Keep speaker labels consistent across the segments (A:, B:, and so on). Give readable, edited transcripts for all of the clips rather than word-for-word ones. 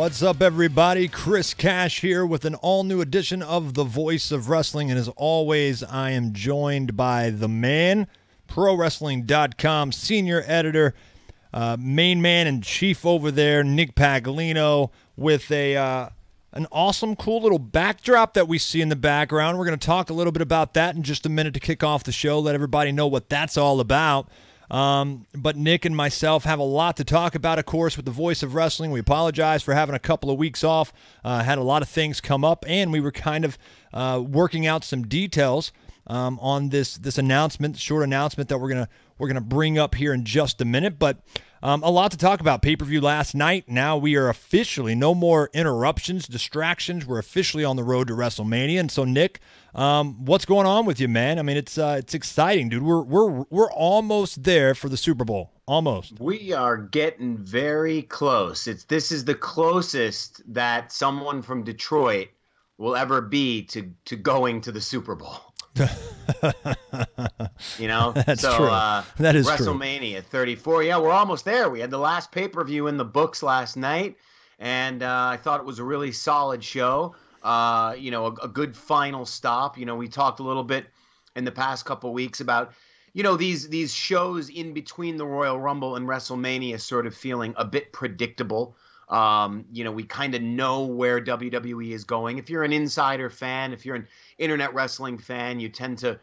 A: What's up, everybody? Chris Cash here with an all-new edition of The Voice of Wrestling. And as always, I am joined by the man, ProWrestling.com senior editor, main man and chief over there, Nick Paglino, with an awesome, cool little backdrop that we see in the background. We're going to talk a little bit about that in just a minute to kick off the show, let everybody know what that's all about. But Nick and myself have a lot to talk about, of course, with the Voice of Wrestling. We apologize for having a couple of weeks off. Had a lot of things come up, and we were kind of working out some details on this announcement, short announcement that we're gonna bring up here in just a minute. But a lot to talk about. Pay-per-view last night. Now we are officially no more interruptions, distractions. We're officially on the road to WrestleMania. And so, Nick, what's going on with you, man? I mean, it's exciting, dude. We're almost there for the Super Bowl. Almost.
B: We are getting very close. This is the closest that someone from Detroit will ever be to going to the Super Bowl. You know,
A: that's
B: so,
A: true. That is
B: WrestleMania 34. Yeah, we're almost there. We had the last pay-per-view in the books last night, and I thought it was a really solid show. You know, a good final stop. You know, we talked a little bit in the past couple of weeks about, you know, these shows in between the Royal Rumble and WrestleMania sort of feeling a bit predictable. You know, we kind of know where WWE is going. If you're an insider fan, if you're an internet wrestling fan, you tend to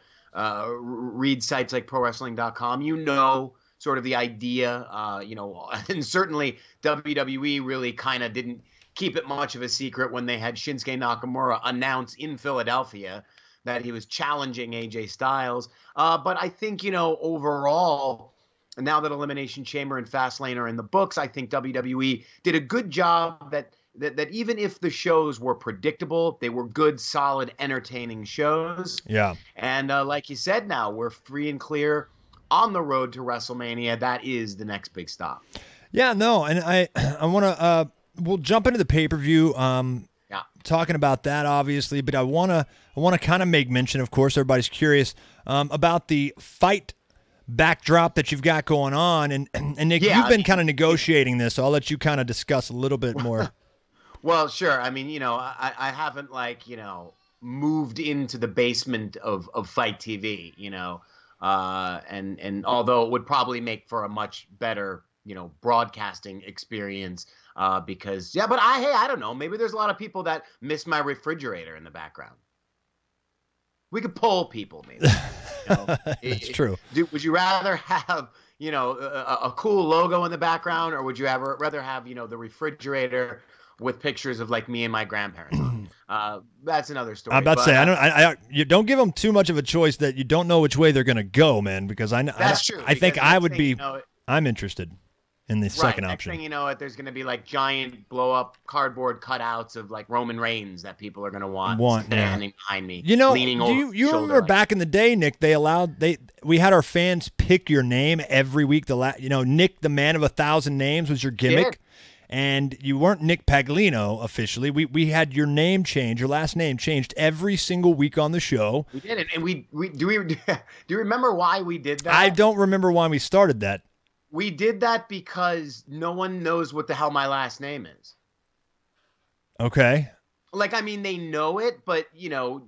B: read sites like ProWrestling.com. You know sort of the idea, you know, and certainly WWE really kind of didn't keep it much of a secret when they had Shinsuke Nakamura announce in Philadelphia that he was challenging AJ Styles. But I think, you know, overall, now that Elimination Chamber and Fastlane are in the books, I think WWE did a good job that even if the shows were predictable, they were good, solid, entertaining shows.
A: Yeah. And
B: like you said, now we're free and clear on the road to WrestleMania. That is the next big stop.
A: Yeah, no, and I want to we'll jump into the pay-per-view.
B: Yeah.
A: Talking about that, obviously, but I want to kind of make mention, of course, everybody's curious about the fight backdrop that you've got going on, and Nick,
B: yeah,
A: you've been kind of negotiating this, so I'll let you kind of discuss a little bit more.
B: Well, sure. I mean, you know, I haven't, like, you know, moved into the basement of Fight TV, you know, and although it would probably make for a much better, you know, broadcasting experience, because, yeah, but I don't know, maybe there's a lot of people that miss my refrigerator in the background. We could poll people, maybe. You know?
A: That's true.
B: Would you rather have, you know, a cool logo in the background, or would you rather have, you know, the refrigerator with pictures of, like, me and my grandparents on? That's another story.
A: I'm about to say, you don't give them too much of a choice that you don't know which way they're going to go, man, because
B: that's true.
A: I think I would be,
B: you know,
A: I'm interested in the second option.
B: Next thing you know, there's going to be, like, giant blow-up cardboard cutouts of, like, Roman Reigns that people are going to want standing behind me.
A: You know,
B: leaning
A: do you remember back in the day, Nick? We had our fans pick your name every week. You know, Nick, the man of 1,000 names, was your gimmick, and you weren't Nick Paglino officially. We had your name changed, your last name changed every single week on the show.
B: We did it, and do you remember why we did that?
A: I don't remember why we started that.
B: We did that because no one knows what the hell my last name is.
A: Okay.
B: Like, I mean, they know it, but, you know,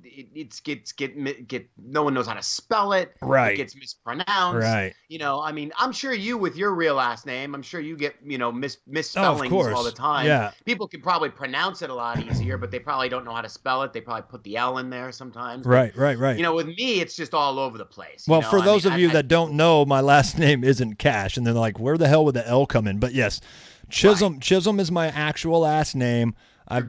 B: no one knows how to spell it.
A: Right.
B: It gets mispronounced.
A: Right.
B: You know, I mean, I'm sure you, with your real last name, I'm sure you get, you know, misspellings all the time.
A: Yeah.
B: People can probably pronounce it a lot easier, but they probably don't know how to spell it. They probably put the L in there sometimes.
A: Right.
B: You know, with me, it's just all over the place.
A: Well,
B: you know?
A: for those of you that don't know, my last name isn't Cash, and they're like, where the hell would the L come in? But yes, Chisholm. Right. Chisholm is my actual last name. My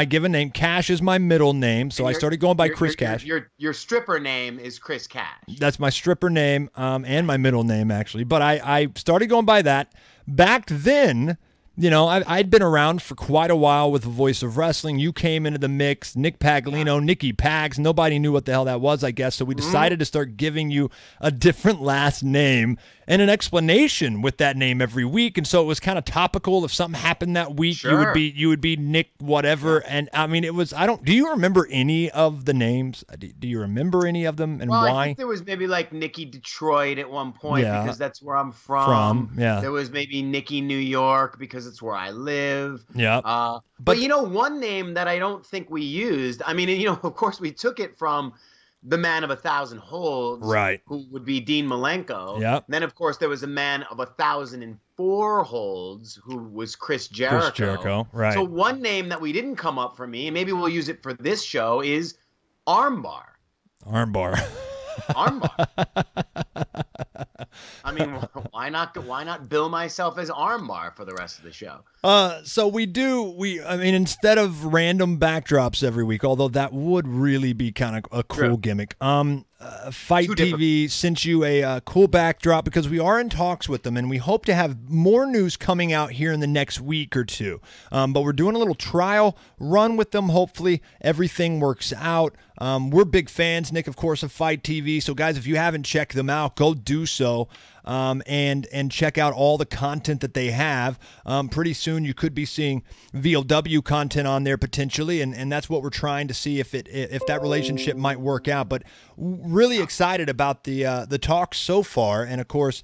A: given name. Cash is my middle name, so I started going by Chris Cash.
B: Your stripper name is Chris Cash.
A: That's my stripper name, and my middle name, actually. But I started going by that. Back then, you know, I'd been around for quite a while with the Voice of Wrestling. You came into the mix, Nick Paglino, Nicky Pags. Nobody knew what the hell that was, I guess. So we decided to start giving you a different last name and an explanation with that name every week. And so it was kind of topical. If something happened that week,
B: sure,
A: you would be Nick whatever. Yeah. And I mean, it was, do you remember any of the names? Do you remember any of them and why?
B: I think there was maybe like Nicky Detroit at one point because that's where I'm from.
A: Yeah.
B: There was maybe Nicky New York because It's where I live.
A: Yeah.
B: But you know, one name that I don't think we used, I mean, you know, of course we took it from the man of 1,000 holds,
A: right,
B: who would be Dean Malenko.
A: Yep.
B: Then, of course, there was a man of 1,004 holds, who was Chris Jericho.
A: Chris Jericho, right.
B: So one name that we didn't come up for me, and maybe we'll use it for this show, is Armbar.
A: Armbar.
B: Armbar. I mean, why not bill myself as Armbar for the rest of the show?
A: So I mean, instead of random backdrops every week, although that would really be kind of a cool gimmick. Fight TV sent you a cool backdrop because we are in talks with them, and we hope to have more news coming out here in the next week or two. But we're doing a little trial run with them. Hopefully everything works out. We're big fans, Nick, of course, of Fight TV. So, guys, if you haven't checked them out, go do so. And check out all the content that they have. Pretty soon you could be seeing VLW content on there potentially, and that's what we're trying to see if that relationship might work out. But really excited about the talks so far, and of course,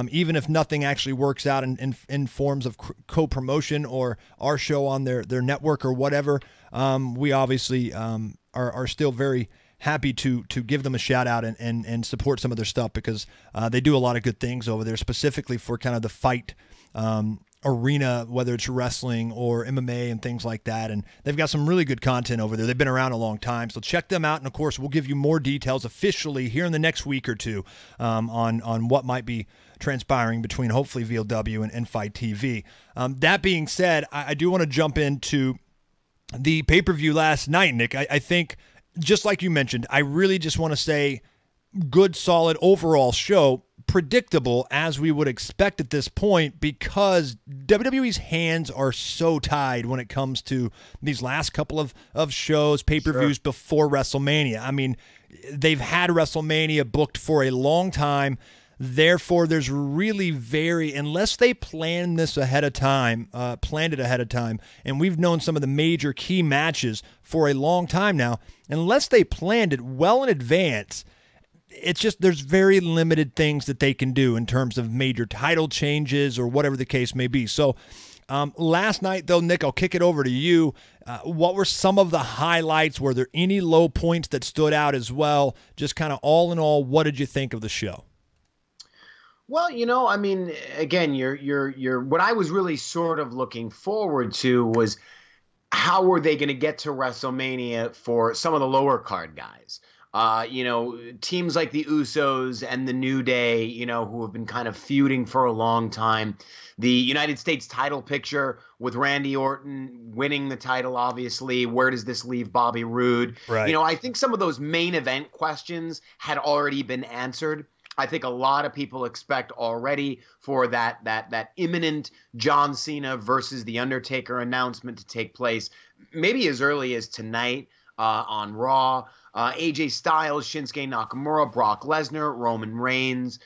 A: even if nothing actually works out in forms of co-promotion or our show on their network or whatever, we obviously are still very happy to give them a shout out and support some of their stuff because they do a lot of good things over there, specifically for kind of the fight arena, whether it's wrestling or MMA and things like that. And they've got some really good content over there. They've been around a long time, so check them out. And of course, we'll give you more details officially here in the next week or two on what might be transpiring between hopefully VLW and Fight TV. That being said, I do want to jump into the pay-per-view last night, Nick. I think, just like you mentioned, I really just want to say good, solid overall show, predictable as we would expect at this point because WWE's hands are so tied when it comes to these last couple of shows, pay-per-views before WrestleMania. I mean, they've had WrestleMania booked for a long time. Therefore, there's really unless they planned it ahead of time, and we've known some of the major key matches for a long time now, unless they planned it well in advance, it's just there's very limited things that they can do in terms of major title changes or whatever the case may be. So last night, though, Nick, I'll kick it over to you. What were some of the highlights? Were there any low points that stood out as well? Just kind of all in all, what did you think of the show?
B: Well, you know, I mean, again, what I was really sort of looking forward to was how were they going to get to WrestleMania for some of the lower card guys? You know, teams like the Usos and the New Day, you know, who have been kind of feuding for a long time. The United States title picture with Randy Orton winning the title, obviously. Where does this leave Bobby Roode?
A: Right.
B: You know, I think some of those main event questions had already been answered. I think a lot of people expect already for that imminent John Cena versus The Undertaker announcement to take place maybe as early as tonight on Raw. AJ Styles, Shinsuke Nakamura, Brock Lesnar, Roman Reigns.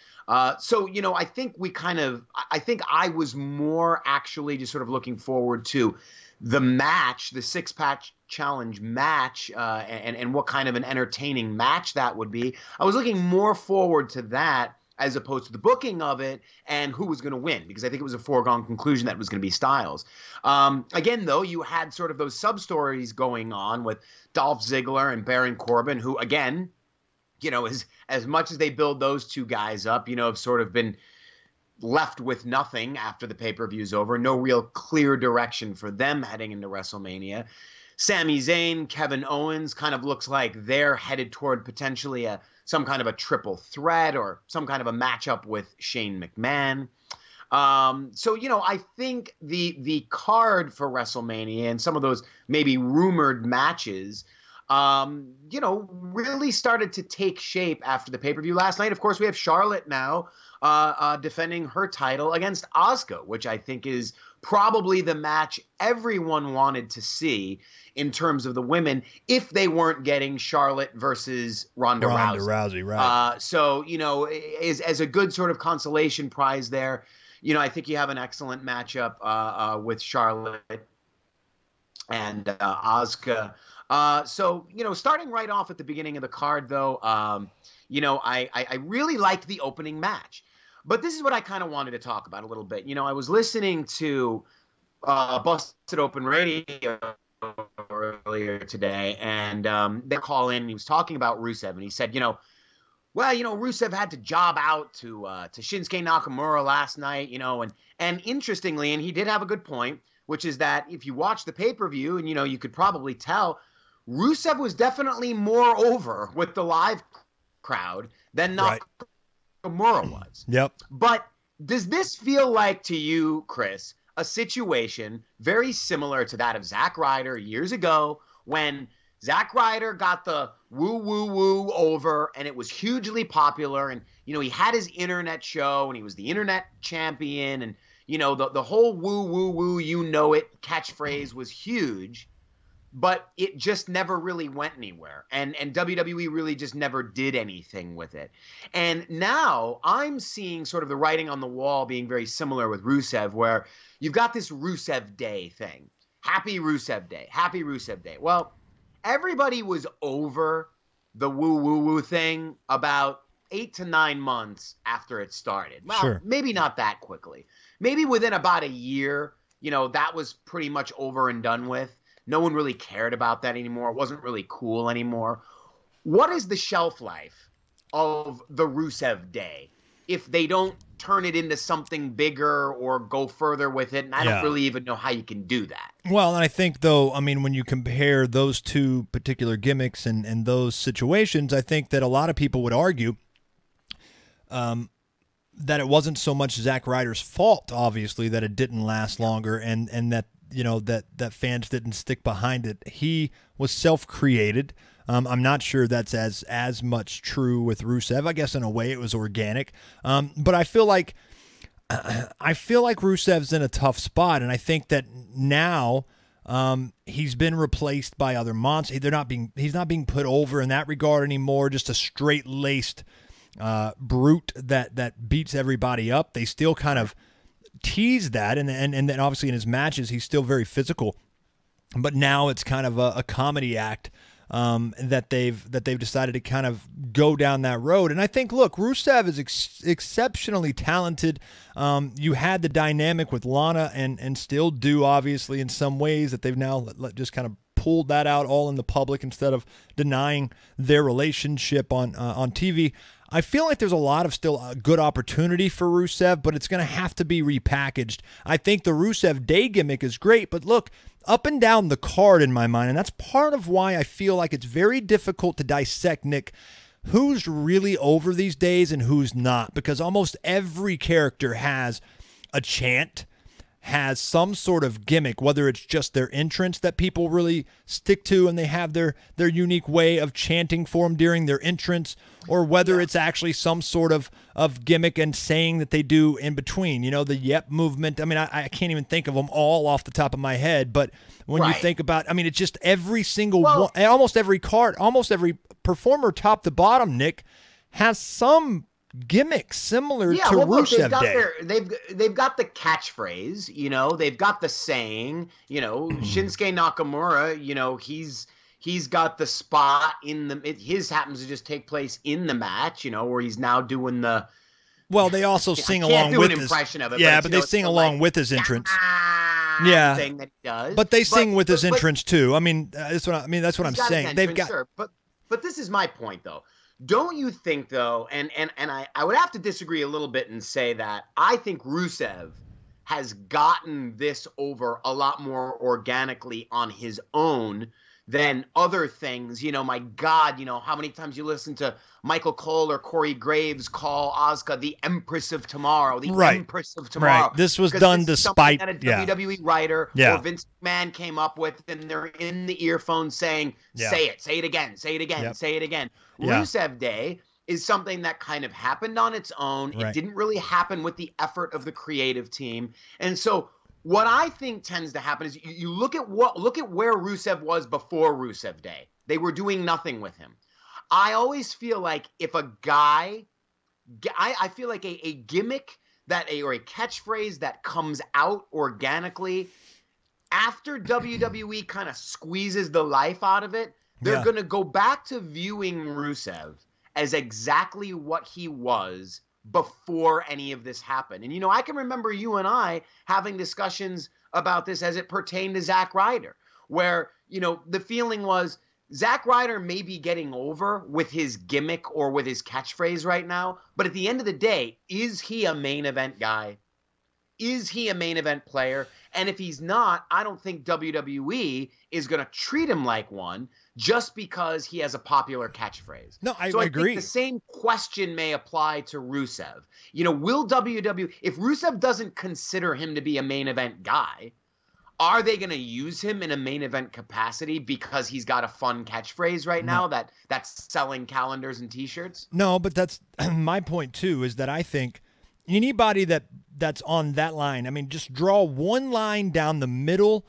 B: So, you know, I think I was more actually just sort of looking forward to the match, the six-pack challenge match, and what kind of an entertaining match that would be. I was looking more forward to that as opposed to the booking of it and who was going to win, because I think it was a foregone conclusion that it was going to be Styles. Again, though, you had sort of those sub-stories going on with Dolph Ziggler and Baron Corbin, who, again, you know, as much as they build those two guys up, you know, have sort of been left with nothing after the pay-per-view's over. No real clear direction for them heading into WrestleMania. Sami Zayn, Kevin Owens kind of looks like they're headed toward potentially some kind of a triple threat or some kind of a matchup with Shane McMahon. So, you know, I think the card for WrestleMania and some of those maybe rumored matches, you know, really started to take shape after the pay-per-view last night. Of course, we have Charlotte now defending her title against Asuka, which I think is probably the match everyone wanted to see in terms of the women if they weren't getting Charlotte versus Ronda Rousey.
A: Right.
B: So, you know, as a good sort of consolation prize there, you know, I think you have an excellent matchup with Charlotte and Asuka. So, you know, starting right off at the beginning of the card, though, you know, I really liked the opening match. But this is what I kind of wanted to talk about a little bit. You know, I was listening to Busted Open Radio earlier today, and they call in. And he was talking about Rusev, and he said, Rusev had to job out to Shinsuke Nakamura last night, and interestingly, and he did have a good point, which is that if you watch the pay-per-view, and you could probably tell, Rusev was definitely more over with the live crowd than Nakamura was.
A: Yep.
B: But does this feel like to you, Chris, a situation very similar to that of Zack Ryder years ago when Zack Ryder got the woo, woo, woo over and it was hugely popular, and, he had his internet show and he was the internet champion, and, the whole woo, woo, woo, it catchphrase was huge, but it just never really went anywhere. And WWE really just never did anything with it. And now I'm seeing sort of the writing on the wall being very similar with Rusev, where you've got this Rusev Day thing. Happy Rusev Day. Happy Rusev Day. Well, everybody was over the woo, woo, woo thing about 8 to 9 months after it started. Well,
A: sure.
B: Maybe not that quickly. Maybe within about a year, that was pretty much over and done with. No one really cared about that anymore. It wasn't really cool anymore. What is the shelf life of the Rusev Day if they don't turn it into something bigger or go further with it? And I don't really even know how you can do that.
A: Well, and I think, though, when you compare those two particular gimmicks and those situations, I think that a lot of people would argue that it wasn't so much Zack Ryder's fault, obviously, that it didn't last longer and that, that fans didn't stick behind it. He was self-created. I'm not sure that's as much true with Rusev. I guess in a way it was organic. But I feel like Rusev's in a tough spot, and I think that now he's been replaced by other monsters. He's not being put over in that regard anymore. Just a straight-laced brute that beats everybody up. They still kind of tease that, and then obviously in his matches he's still very physical, but now it's kind of a comedy act that they've decided to kind of go down that road. And I think, look, Rusev is exceptionally talented. You had the dynamic with Lana and still do, obviously, in some ways, that they've now just kind of pulled that out all in the public instead of denying their relationship on TV. I feel like there's a lot of still a good opportunity for Rusev, but it's going to have to be repackaged. I think the Rusev Day gimmick is great, but look, up and down the card in my mind, and that's part of why I feel like it's very difficult to dissect, Nick, who's really over these days and who's not, because almost every character has a chant, has some sort of gimmick, whether it's just their entrance that people really stick to and they have their unique way of chanting for them during their entrance, or whether it's actually some sort of gimmick and saying that they do in between. The yep movement. I can't even think of them all off the top of my head, but when you think about, it's just every single one, almost every card, almost every performer top to bottom, Nick, has some gimmick similar to Rusev Day.
B: They've got the catchphrase, they've got the saying, Shinsuke Nakamura, he's got the spot his happens to just take place in the match, where he's now doing the.
A: Well, they also sing along with his impression of it. Yeah, but they sing along with his entrance. Yeah,
B: thing that he does.
A: But they sing with his entrance too. That's what I'm saying. They've got.
B: Sure. But this is my point, though. Don't you think, though, and I would have to disagree a little bit and say that I think Rusev has gotten this over a lot more organically on his own than other things. My God, how many times you listen to Michael Cole or Corey Graves call Asuka the Empress of Tomorrow, Empress of Tomorrow.
A: Right. This was done despite
B: that a WWE writer or Vince McMahon came up with, and they're in the earphones saying, say it again, say it again, say it again. Rusev Day is something that kind of happened on its own. Right. It didn't really happen with the effort of the creative team. And so what I think tends to happen is you look at where Rusev was before Rusev Day. They were doing nothing with him. I always feel like if a guy, I feel like a gimmick or a catchphrase that comes out organically after WWE kind of squeezes the life out of it, they're going to go back to viewing Rusev as exactly what he was before any of this happened. And, I can remember you and I having discussions about this as it pertained to Zack Ryder, where, the feeling was Zack Ryder may be getting over with his gimmick or with his catchphrase right now, but at the end of the day, is he a main event guy? Is he a main event player? And if he's not, I don't think WWE is going to treat him like one just because he has a popular catchphrase.
A: No, I
B: agree.
A: agree.
B: Think the same question may apply to Rusev. Will WWE, if Rusev doesn't consider him to be a main event guy, are they going to use him in a main event capacity because he's got a fun catchphrase right now that's selling calendars and T-shirts?
A: No, but that's my point too, is that I think anybody that's on that line, I mean, just draw one line down the middle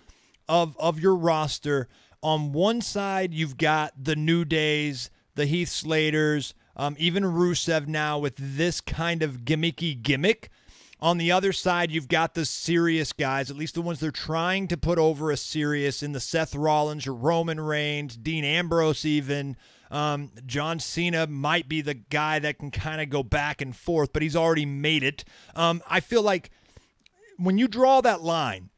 A: of your roster. On one side, you've got the New Days, the Heath Slaters, even Rusev now with this kind of gimmicky gimmick. On the other side, you've got the serious guys, at least the ones they're trying to put over as serious in the Seth Rollins, your Roman Reigns, Dean Ambrose even. John Cena might be the guy that can kind of go back and forth, but he's already made it. I feel like when you draw that line,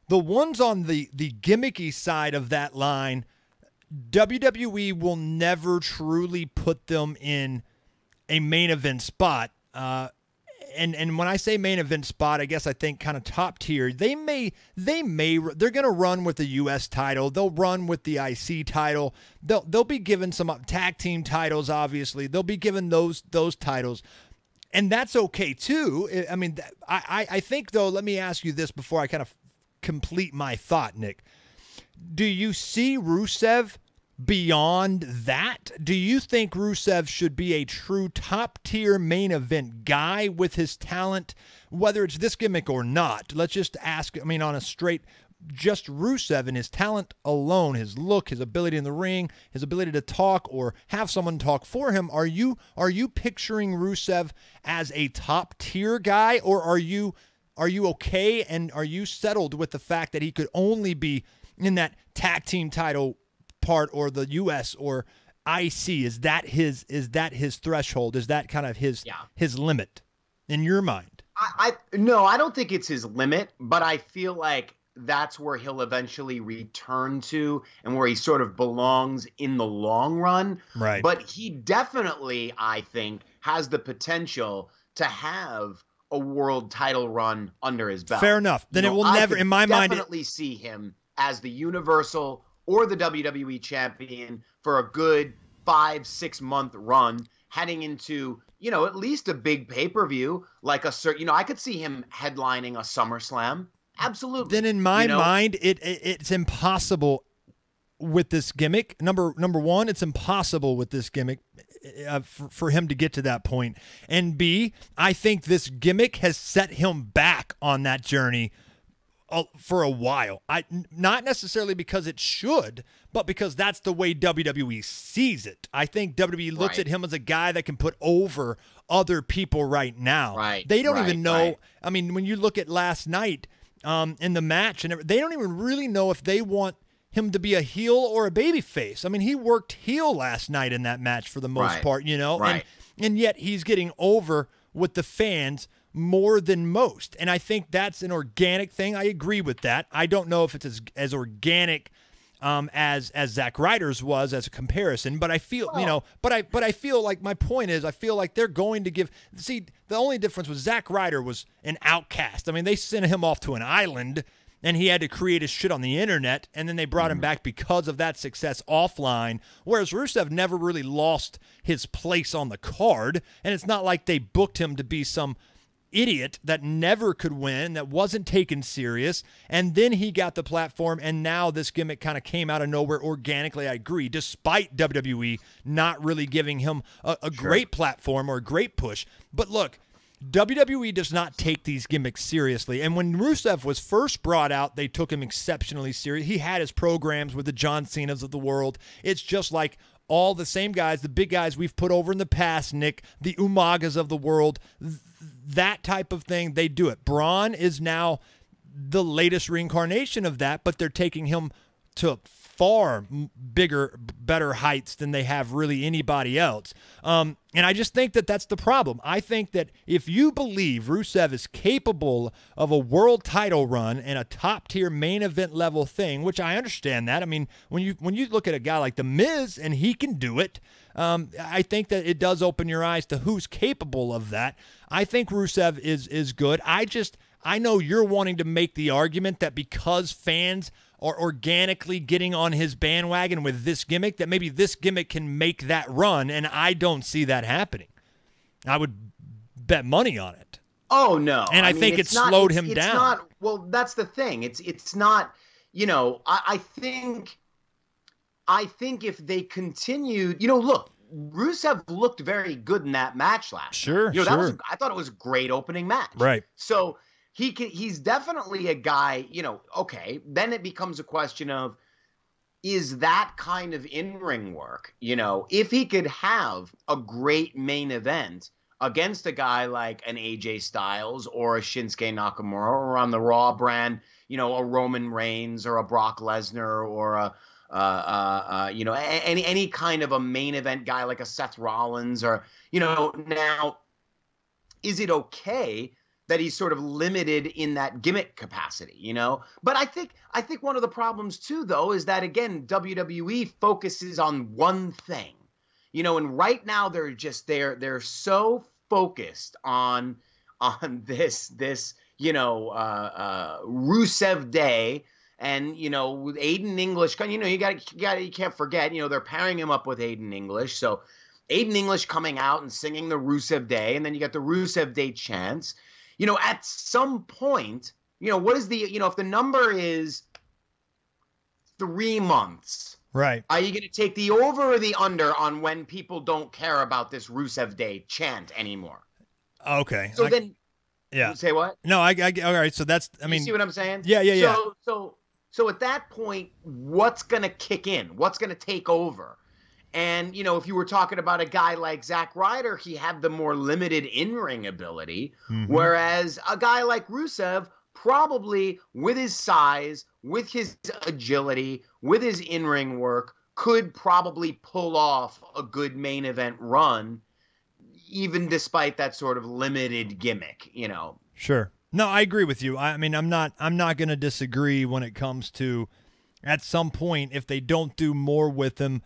A: the ones on the gimmicky side of that line, WWE will never truly put them in a main event spot. And when I say main event spot, I guess I think kind of top tier. They're going to run with the U.S. title. They'll run with the IC title. They'll be given some tag team titles, obviously. They'll be given those titles. And that's okay, too. I mean, I think, though, let me ask you this before I kind of complete my thought, Nick. Do you see Rusev beyond that? Do you think Rusev should be a true top-tier main event guy with his talent, whether it's this gimmick or not? Let's just ask, on a straight, just Rusev and his talent alone, his look, his ability in the ring, his ability to talk or have someone talk for him. Are you picturing Rusev as a top-tier guy, or are you okay and are you settled with the fact that he could only be in that tag team title part or the US or IC? Is that his threshold? Is that kind of his limit in your mind?
B: No, I don't think it's his limit, but I feel like that's where he'll eventually return to and where he sort of belongs in the long run.
A: Right.
B: But he definitely, I think, has the potential to have a world title run under his belt.
A: Fair enough. Then it will never, in my mind,
B: definitely see him as the Universal or the WWE champion for a good 5-6 month run heading into, at least a big pay-per-view, like I could see him headlining a SummerSlam. Absolutely.
A: Then in my mind, it's impossible with this gimmick. Number one, it's impossible with this gimmick for him to get to that point. And B, I think this gimmick has set him back on that journey for a while. Not necessarily because it should, but because that's the way WWE sees it. I think WWE looks at him as a guy that can put over other people right now.
B: Right.
A: They don't even know. I mean, when you look at last night in the match, and they don't even really know if they want him to be a heel or a baby face. I mean, he worked heel last night in that match for the most part,
B: Right.
A: And yet he's getting over with the fans more than most. And I think that's an organic thing. I agree with that. I don't know if it's as organic as Zack Ryder's was as a comparison, but I feel, but I feel like my point is I feel like they're going to the only difference was Zack Ryder was an outcast. I mean, they sent him off to an island and he had to create his shit on the internet, and then they brought him back because of that success offline, whereas Rusev never really lost his place on the card, and it's not like they booked him to be some idiot that never could win, that wasn't taken serious, and then he got the platform, and now this gimmick kind of came out of nowhere organically. I agree, despite WWE not really giving him a great platform or a great push. But look, WWE does not take these gimmicks seriously, and when Rusev was first brought out, they took him exceptionally serious. He had his programs with the John Cenas of the world. It's just like all the same guys, the big guys we've put over in the past, Nick, the Umagas of the world, that type of thing, they do it. Braun is now the latest reincarnation of that, but they're taking him to far bigger, better heights than they have really anybody else. And I just think that that's the problem. I think that if you believe Rusev is capable of a world title run and a top-tier main event level thing, which I understand that. I mean, when you look at a guy like The Miz and he can do it, I think that it does open your eyes to who's capable of that. I think Rusev is good. I know you're wanting to make the argument that because fans are organically getting on his bandwagon with this gimmick, that maybe this gimmick can make that run, and I don't see that happening. I would bet money on it.
B: Oh, no.
A: And I think it slowed him down.
B: Well, that's the thing. It's not, I think if they continued, look, Rusev looked very good in that match last
A: Sure,
B: night.
A: sure.
B: I thought it was a great opening match.
A: Right.
B: So he's definitely a guy, okay, then it becomes a question of, is that kind of in-ring work, if he could have a great main event against a guy like an AJ Styles or a Shinsuke Nakamura, or on the Raw brand, a Roman Reigns or a Brock Lesnar or any kind of a main event guy like a Seth Rollins, or, now, is it okay that he's sort of limited in that gimmick capacity, But I think one of the problems too, though, is that, again, WWE focuses on one thing, and right now they're so focused on this Rusev Day. And, with Aiden English, you can't forget, they're pairing him up with Aiden English. So Aiden English coming out and singing the Rusev Day, and then you got the Rusev Day chants. At some point, what is the, if the number is 3 months,
A: right?
B: Are you going to take the over or the under on when people don't care about this Rusev Day chant anymore?
A: Okay.
B: So then,
A: yeah.
B: Say what?
A: No, all right. So that's,
B: you see what I'm saying?
A: Yeah.
B: So at that point, what's going to kick in? What's going to take over? And, if you were talking about a guy like Zack Ryder, he had the more limited in-ring ability, whereas a guy like Rusev, probably with his size, with his agility, with his in-ring work, could probably pull off a good main event run, even despite that sort of limited gimmick,
A: Sure. No, I agree with you. I mean, I'm not going to disagree when it comes to, at some point, if they don't do more with him,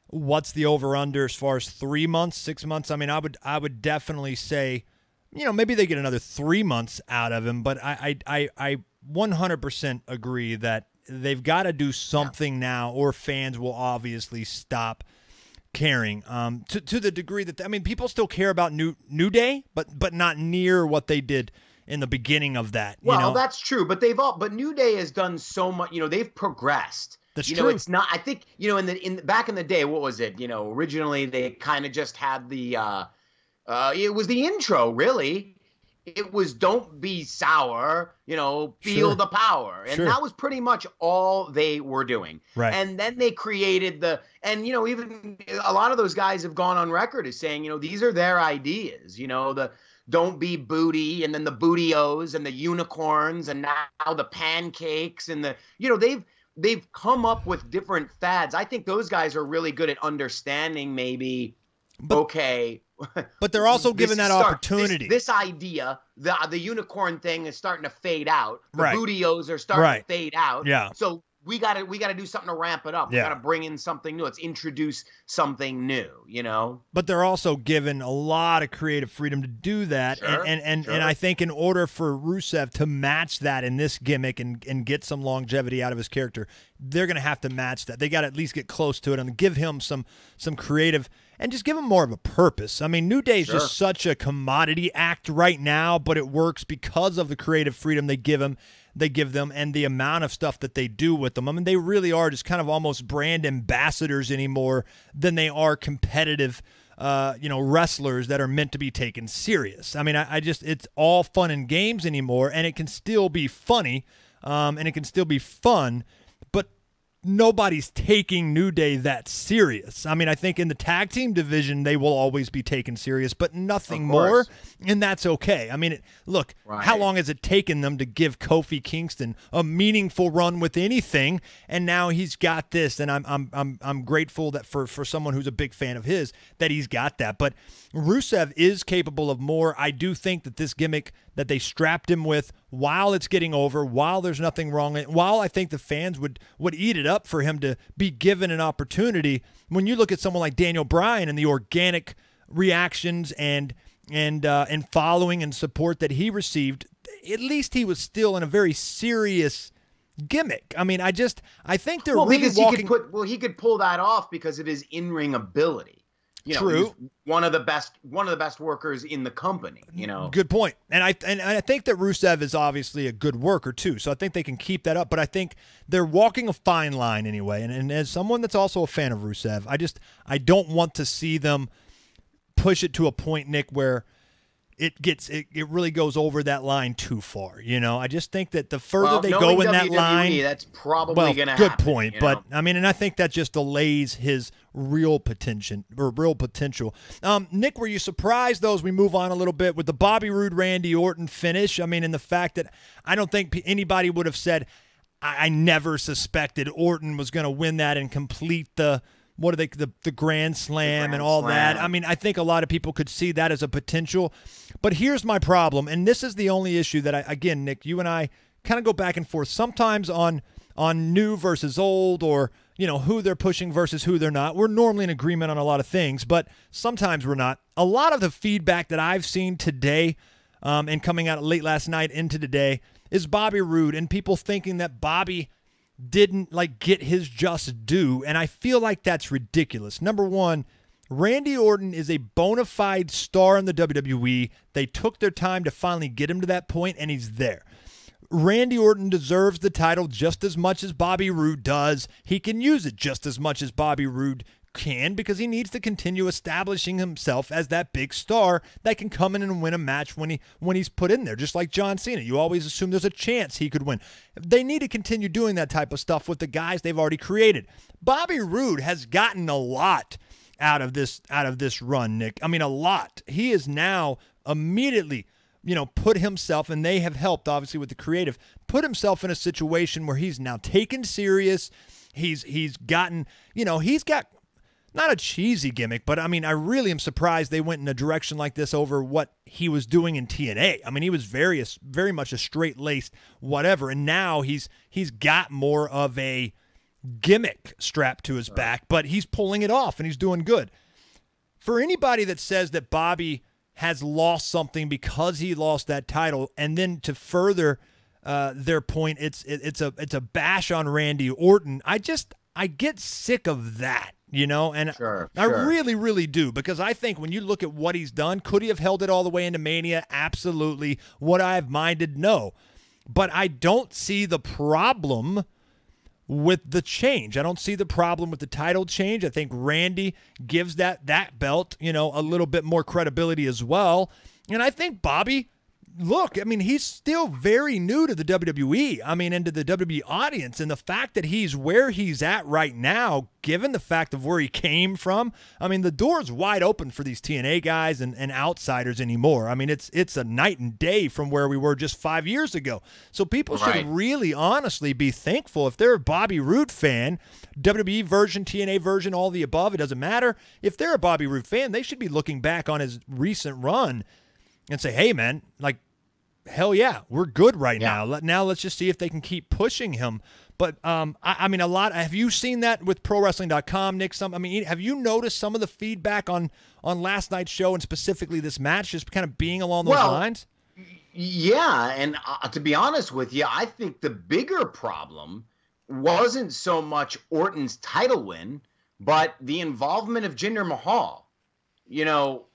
A: what's the over/under as far as 3 months, 6 months? I mean, I would definitely say, maybe they get another 3 months out of him, but I 100% agree that they've got to do something now, or fans will obviously stop caring. To the degree that, people still care about New Day, but not near what they did in the beginning of that.
B: Well, that's true, but New Day has done so much. They've progressed.
A: That's true.
B: It's not. I think back in the day, what was it? Originally they kind of just had the. It was the intro, really. It was "Don't be sour," feel the power, and that was pretty much all they were doing.
A: Right.
B: And then they created even a lot of those guys have gone on record as saying, these are their ideas. The "Don't be booty," and then the booty-os and the unicorns, and now the pancakes, and they've come up with different fads. I think those guys are really good at understanding maybe, okay.
A: But they're also given that opportunity.
B: This idea, the unicorn thing is starting to fade out. The booty-os are starting to fade out.
A: Yeah.
B: So we gotta do something to ramp it up. We gotta bring in something new. Let's introduce something new,
A: But they're also given a lot of creative freedom to do that.
B: Sure,
A: and I think in order for Rusev to match that in this gimmick and get some longevity out of his character, they're gonna have to match that. They gotta at least get close to it and give him some creative, and just give him more of a purpose. I mean, New Day is just such a commodity act right now, but it works because of the creative freedom they give them, and the amount of stuff that they do with them. I mean, they really are just kind of almost brand ambassadors anymore than they are competitive, wrestlers that are meant to be taken serious. I mean, it's all fun and games anymore, and it can still be funny, and it can still be fun, but nobody's taking New Day that serious. I mean, I think in the tag team division, they will always be taken serious, but nothing more, and that's okay. I mean, look, how long has it taken them to give Kofi Kingston a meaningful run with anything, and now he's got this, and I'm grateful that for someone who's a big fan of his, that he's got that. But Rusev is capable of more. I do think that this gimmick that they strapped him with, while it's getting over, while there's nothing wrong, while I think the fans would eat it up for him to be given an opportunity, when you look at someone like Daniel Bryan and the organic reactions and following and support that he received, at least he was still in a very serious gimmick. I mean, I think they're really walking.
B: He could pull that off because of his in-ring ability. You know,
A: True.
B: He's one of the best workers in the company, you know.
A: Good point. And I think that Rusev is obviously a good worker too. So I think they can keep that up, but I think they're walking a fine line anyway. And as someone that's also a fan of Rusev, I don't want to see them push it to a point, Nick, where it really goes over that line too far. You know, I just think that the further they go in that line,
B: that's probably going to happen.
A: Good point. But I mean, and I think that just delays his real potential. Nick, were you surprised though, as we move on a little bit, with the Bobby Roode Randy Orton finish? I mean, in the fact that I don't think anybody would have said, I never suspected Orton was going to win that and complete the Grand Slam and all that. I mean, I think a lot of people could see that as a potential. But here's my problem, and this is the only issue that again, Nick, you and I kind of go back and forth sometimes on new versus old, or, you know, who they're pushing versus who they're not. We're normally in agreement on a lot of things, but sometimes we're not. A lot of the feedback that I've seen today and coming out late last night into today is Bobby Roode and people thinking that Bobby didn't get his just due, and I feel like that's ridiculous. Number one, Randy Orton is a bona fide star in the WWE. They took their time to finally get him to that point, and he's there. Randy Orton deserves the title just as much as Bobby Roode does. He can use it just as much as Bobby Roode can, because he needs to continue establishing himself as that big star that can come in and win a match when he's put in there, just like John Cena. You always assume there's a chance he could win. They need to continue doing that type of stuff with the guys they've already created. Bobby Roode has gotten a lot out of this run, Nick. I mean, a lot. He is now immediately, you know, put himself, and they have helped obviously with the creative, put himself in a situation where he's now taken serious. He's gotten, you know, he's got not a cheesy gimmick, but I mean, I really am surprised they went in a direction like this over what he was doing in TNA. I mean, he was very much a straight-laced whatever, and now he's got more of a gimmick strapped to his back, but he's pulling it off, and he's doing good. For anybody that says that Bobby has lost something because he lost that title, and then to further their point, it's a bash on Randy Orton, I get sick of that. You know, and
B: sure.
A: I really, really do, because I think when you look at what he's done, could he have held it all the way into Mania? Absolutely. Would I have minded? No. But I don't see the problem with the change. I don't see the problem with the title change. I think Randy gives that belt, you know, a little bit more credibility as well. And I think Bobby, look, I mean, he's still very new to the WWE. I mean, and to the WWE audience. And the fact that he's where he's at right now, given the fact of where he came from, I mean, the door's wide open for these TNA guys and outsiders anymore. I mean, it's a night and day from where we were just 5 years ago. So people should really honestly be thankful if they're a Bobby Roode fan, WWE version, TNA version, all the above, it doesn't matter. If they're a Bobby Roode fan, they should be looking back on his recent run and say, hey, man, like, hell yeah, we're good right now. Now let's just see if they can keep pushing him. But I mean, a lot. Have you seen that with ProWrestling.com, Nick? Have you noticed some of the feedback on last night's show and specifically this match, just kind of being along those lines?
B: Yeah, and to be honest with you, I think the bigger problem wasn't so much Orton's title win, but the involvement of Jinder Mahal. You know,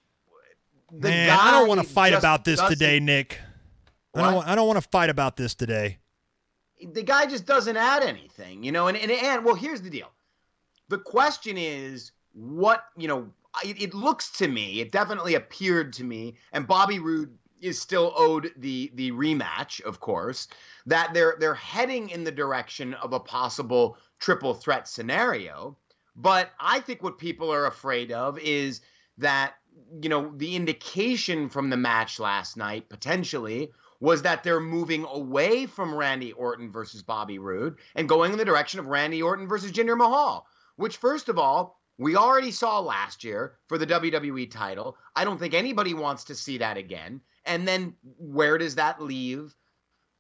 A: I don't want to fight about this today, Nick. I don't want to fight about this today.
B: The guy just doesn't add anything, you know, and well, here's the deal. The question is what, you know, it looks to me, it definitely appeared to me, and Bobby Roode, is still owed the rematch, of course, that they're heading in the direction of a possible triple threat scenario. But I think what people are afraid of is that, you know, the indication from the match last night potentially was that they're moving away from Randy Orton versus Bobby Roode and going in the direction of Randy Orton versus Jinder Mahal, which, first of all, we already saw last year for the WWE title. I don't think anybody wants to see that again. And then where does that leave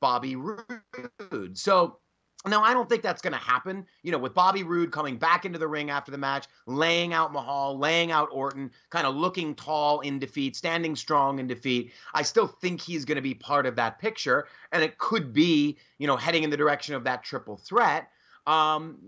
B: Bobby Roode? So, no, I don't think that's going to happen. You know, with Bobby Roode coming back into the ring after the match, laying out Mahal, laying out Orton, kind of looking tall in defeat, standing strong in defeat, I still think he's going to be part of that picture. And it could be, you know, heading in the direction of that triple threat,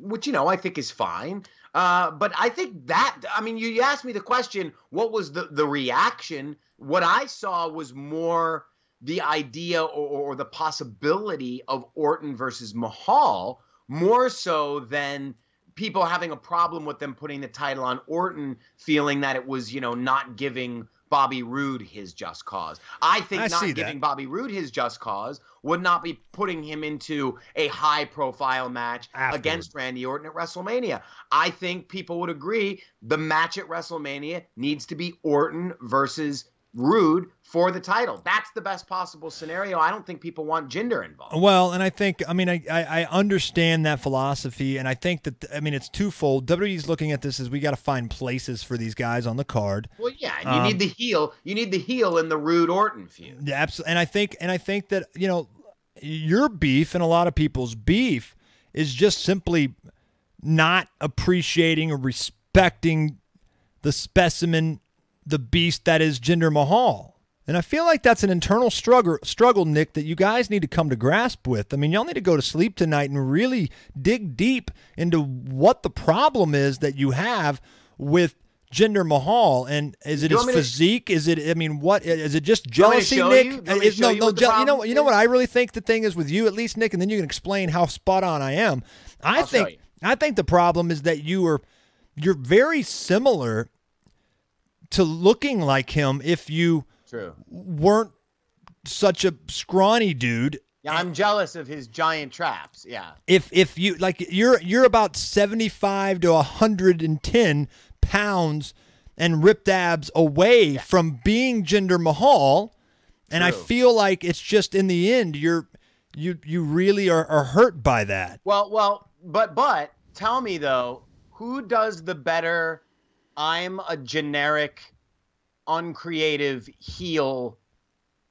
B: which, you know, I think is fine. But I think that, I mean, you asked me the question, what was the reaction? What I saw was more the idea or the possibility of Orton versus Mahal, more so than people having a problem with them putting the title on Orton, feeling that it was, you know, not giving Bobby Roode his just cause. I think not giving Bobby Roode his just cause would not be putting him into a high-profile match against Randy Orton at WrestleMania. I think people would agree the match at WrestleMania needs to be Orton versus Roode for the title. That's the best possible scenario. I don't think people want Jinder involved.
A: Well, and I think, I mean, I understand that philosophy, and I think that, I mean, it's twofold. WWE's looking at this as we got to find places for these guys on the card.
B: Well, yeah, and you need the heel. You need the heel in the Roode Orton feud.
A: Yeah, absolutely. And I think that, you know, your beef and a lot of people's beef is just simply not appreciating or respecting the specimen, the beast that is Jinder Mahal. And I feel like that's an internal struggle, Nick, that you guys need to come to grasp with. I mean, y'all need to go to sleep tonight and really dig deep into what the problem is that you have with Jinder Mahal. And is it his physique? Is it, I mean, what, is it just jealousy, Nick? You know what I really think the thing is with you, at least, Nick, and then you can explain how spot on I am. I think the problem is that you're very similar to looking like him if you weren't such a scrawny dude.
B: Yeah, I'm jealous of his giant traps. Yeah.
A: If you like, you're about 75 to 110 pounds and ripped abs away from being Jinder Mahal, and I feel like it's just in the end you really are hurt by that.
B: Well, but tell me though, who does the better? I'm a generic, uncreative heel,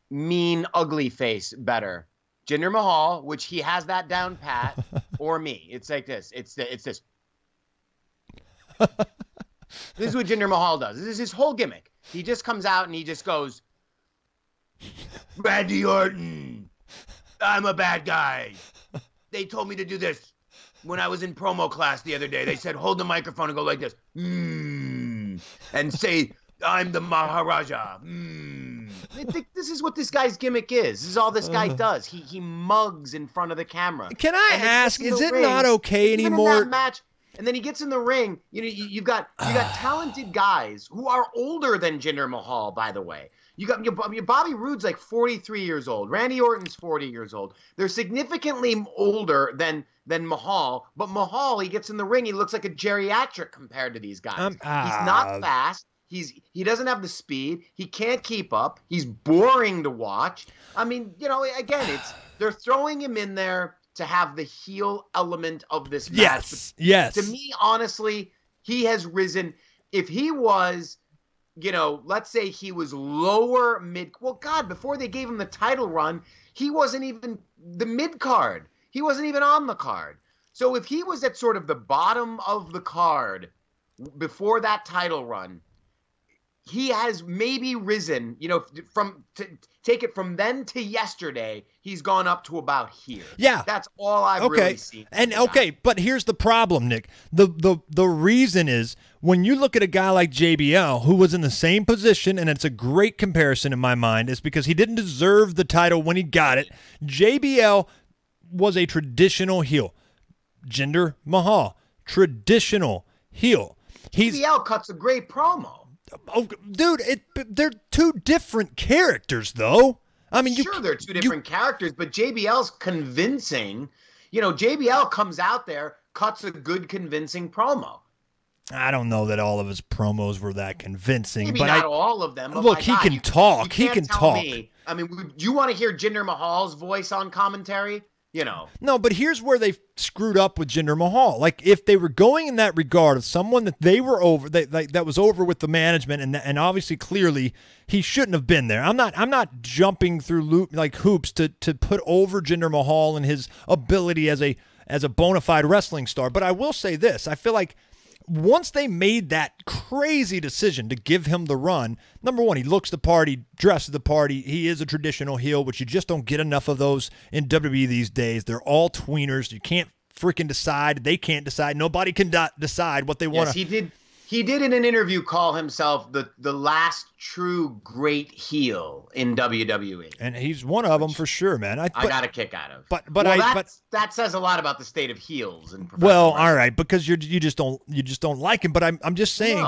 B: mean, ugly face better. Jinder Mahal, which he has that down pat, or me. It's like this. It's this. This is what Jinder Mahal does. This is his whole gimmick. He just comes out and he just goes, Randy Orton, I'm a bad guy. They told me to do this. When I was in promo class the other day, they said, hold the microphone and go like this. And say, I'm the Maharaja. I think this is what this guy's gimmick is. This is all this guy does. He mugs in front of the camera.
A: Can I ask, is it not okay anymore?
B: In that match, and then he gets in the ring. You know, you've got talented guys who are older than Jinder Mahal, by the way. You got your Bobby Roode's like 43 years old. Randy Orton's 40 years old. They're significantly older than Mahal, but Mahal, he gets in the ring, he looks like a geriatric compared to these guys. He's not fast. He doesn't have the speed. He can't keep up. He's boring to watch. I mean, you know, again, they're throwing him in there to have the heel element of this match.
A: Yes.
B: To me, honestly, he has risen. If he was, you know, let's say he was lower mid. Well, God, before they gave him the title run, he wasn't even the mid card. He wasn't even on the card. So if he was at sort of the bottom of the card before that title run, he has maybe risen, you know, take it from then to yesterday, he's gone up to about here.
A: Yeah.
B: That's all I've really seen.
A: And but here's the problem, Nick. The reason is when you look at a guy like JBL, who was in the same position, and it's a great comparison in my mind, is because he didn't deserve the title when he got it. JBL was a traditional heel. Jinder Mahal, traditional heel.
B: JBL cuts a great promo.
A: Oh, dude, they're two different characters, though. I mean,
B: sure, they're two different characters, but JBL's convincing. You know, JBL comes out there, cuts a good, convincing promo.
A: I don't know that all of his promos were that convincing.
B: Maybe
A: but
B: not all of them. But
A: look, he can talk. He can talk.
B: I mean, do you want to hear Jinder Mahal's voice on commentary? You know.
A: No, but here's where they screwed up with Jinder Mahal. Like, if they were going in that regard of someone that they were over, that was over with the management, and obviously clearly he shouldn't have been there. I'm not jumping through hoops to put over Jinder Mahal and his ability as a bona fide wrestling star. But I will say this: I feel like once they made that crazy decision to give him the run, number one, he looks the part, he dresses the part, he is a traditional heel, which you just don't get enough of those in WWE these days. They're all tweeners. You can't freaking decide. They can't decide. Nobody can decide what they want to.
B: Yes, he did in an interview call himself the last true great heel in WWE.
A: And he's one of them for sure, man. I
B: got a kick out of.
A: But
B: that says a lot about the state of heels in professional wrestling.
A: All right, because you just don't like him. But I'm just saying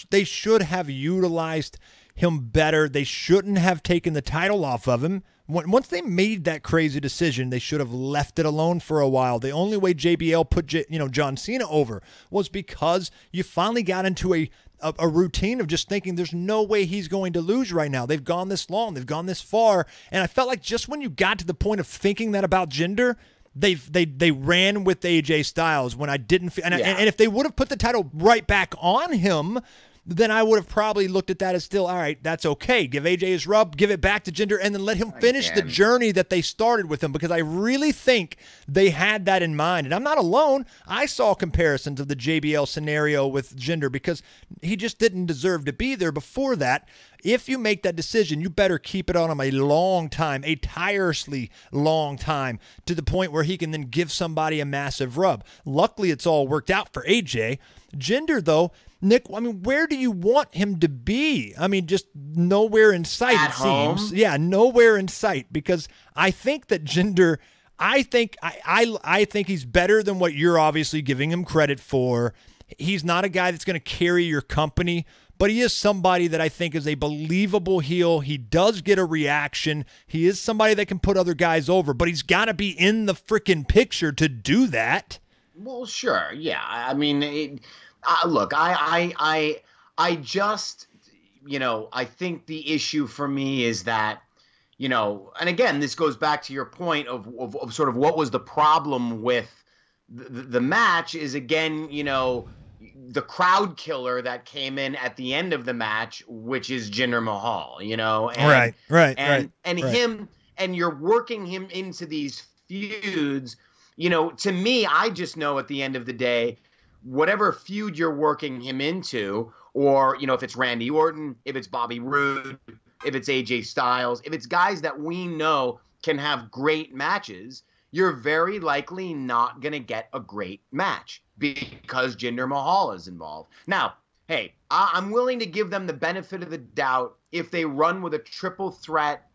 A: they should have utilized him better. They shouldn't have taken the title off of him. Once they made that crazy decision, they should have left it alone for a while. The only way JBL put John Cena over was because you finally got into a routine of just thinking there's no way he's going to lose right now. They've gone this long. They've gone this far. And I felt like just when you got to the point of thinking that about Jinder, they ran with AJ Styles when I didn't. And if they would have put the title right back on him, then I would have probably looked at that as still, all right, that's okay. Give AJ his rub, give it back to Jinder, and then let him finish the journey that they started with him, because I really think they had that in mind. And I'm not alone. I saw comparisons of the JBL scenario with Jinder because he just didn't deserve to be there before that. If you make that decision, you better keep it on him a long time, a tirelessly long time, to the point where he can then give somebody a massive rub. Luckily, it's all worked out for AJ. Jinder, though, Nick, I mean, where do you want him to be? I mean, just nowhere in sight, it seems. Yeah, nowhere in sight, because I think that Jinder, I think he's better than what you're obviously giving him credit for. He's not a guy that's going to carry your company, but he is somebody that I think is a believable heel. He does get a reaction. He is somebody that can put other guys over, but he's got to be in the freaking picture to do that.
B: Well, sure. Yeah. I mean, look, I just, I think the issue for me is that, and again, this goes back to your point of sort of what was the problem with the match is, again, the crowd killer that came in at the end of the match, which is Jinder Mahal, and, right. Him, and you're working him into these feuds, to me, I just know at the end of the day, whatever feud you're working him into, or, if it's Randy Orton, if it's Bobby Roode, if it's AJ Styles, if it's guys that we know can have great matches, you're very likely not going to get a great match because Jinder Mahal is involved. Now, hey, I'm willing to give them the benefit of the doubt if they run with a triple threat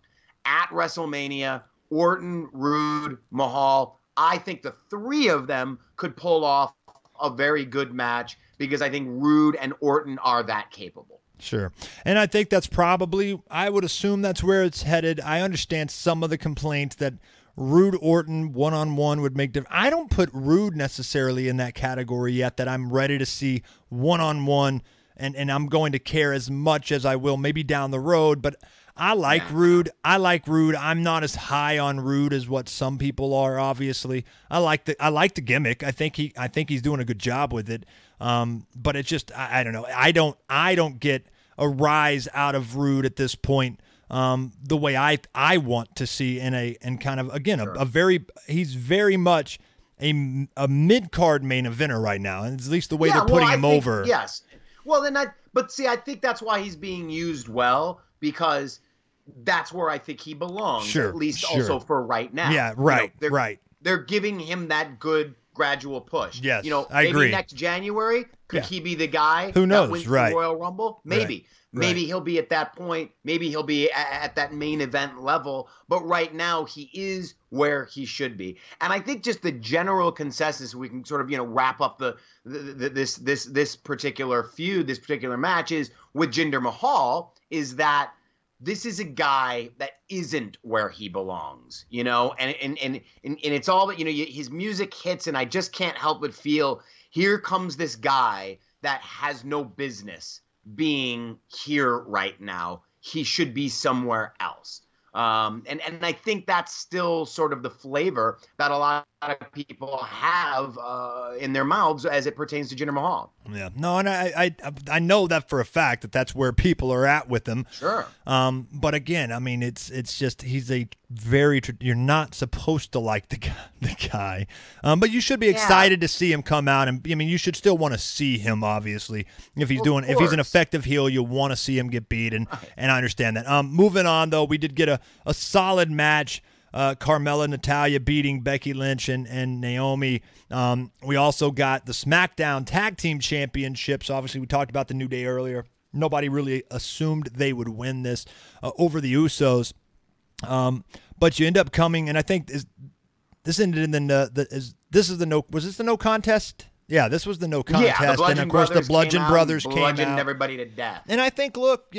B: at WrestleMania, Orton, Roode, Mahal. I think the three of them could pull off a very good match because I think Roode and Orton are that capable.
A: Sure. And I think that's probably, I would assume that's where it's headed. I understand some of the complaints that Roode Orton one-on-one would make difference. I don't put Roode necessarily in that category yet, that I'm ready to see one-on-one and I'm going to care as much as I will maybe down the road, but I like Roode. I'm not as high on Roode as what some people are, obviously. I like the gimmick. I think he's doing a good job with it. But it's just I don't know. I don't get a rise out of Roode at this point. The way I want to see in kind of, again, sure. He's very much a mid-card main eventer right now, and at least the way they're putting him over.
B: Yes. Well, but see, I think that's why he's being used well, because that's where I think he belongs,
A: sure,
B: at least
A: sure.
B: Also for right now.
A: Yeah, right, right.
B: They're giving him that good gradual push.
A: Yes,
B: I agree.
A: Maybe
B: next January, could he be the guy
A: who knows,
B: that wins
A: right.
B: the Royal Rumble? Maybe.
A: Right.
B: Maybe he'll be at that point. Maybe he'll be at that main event level. But right now, he is where he should be. And I think just the general consensus, we can sort of, wrap up this particular feud, this particular match, is with Jinder Mahal, is that this is a guy that isn't where he belongs, and it's all that, his music hits, and I just can't help but feel here comes this guy that has no business being here right now. He should be somewhere else. And I think that's still sort of the flavor that a lot of people have in their mouths as it pertains to Jinder Mahal.
A: Yeah, no, and I know that for a fact that that's where people are at with him.
B: Sure.
A: But again, I mean, it's just he's a very you're not supposed to like the guy, but you should be excited to see him come out, and I mean, you should still want to see him. Obviously, if he's an effective heel, you want to see him get beat, and I understand that. Moving on though, we did get a solid match. Carmella and Natalya beating Becky Lynch and Naomi. We also got the SmackDown Tag Team Championships. Obviously, we talked about the New Day earlier. Nobody really assumed they would win this over the Usos. But you end up coming, and I think this ended in was this the no contest? Yeah, this was the no contest.
B: Yeah,
A: and of course the Bludgeon Brothers came out.
B: Bludgeoned everybody to death.
A: And I think, look,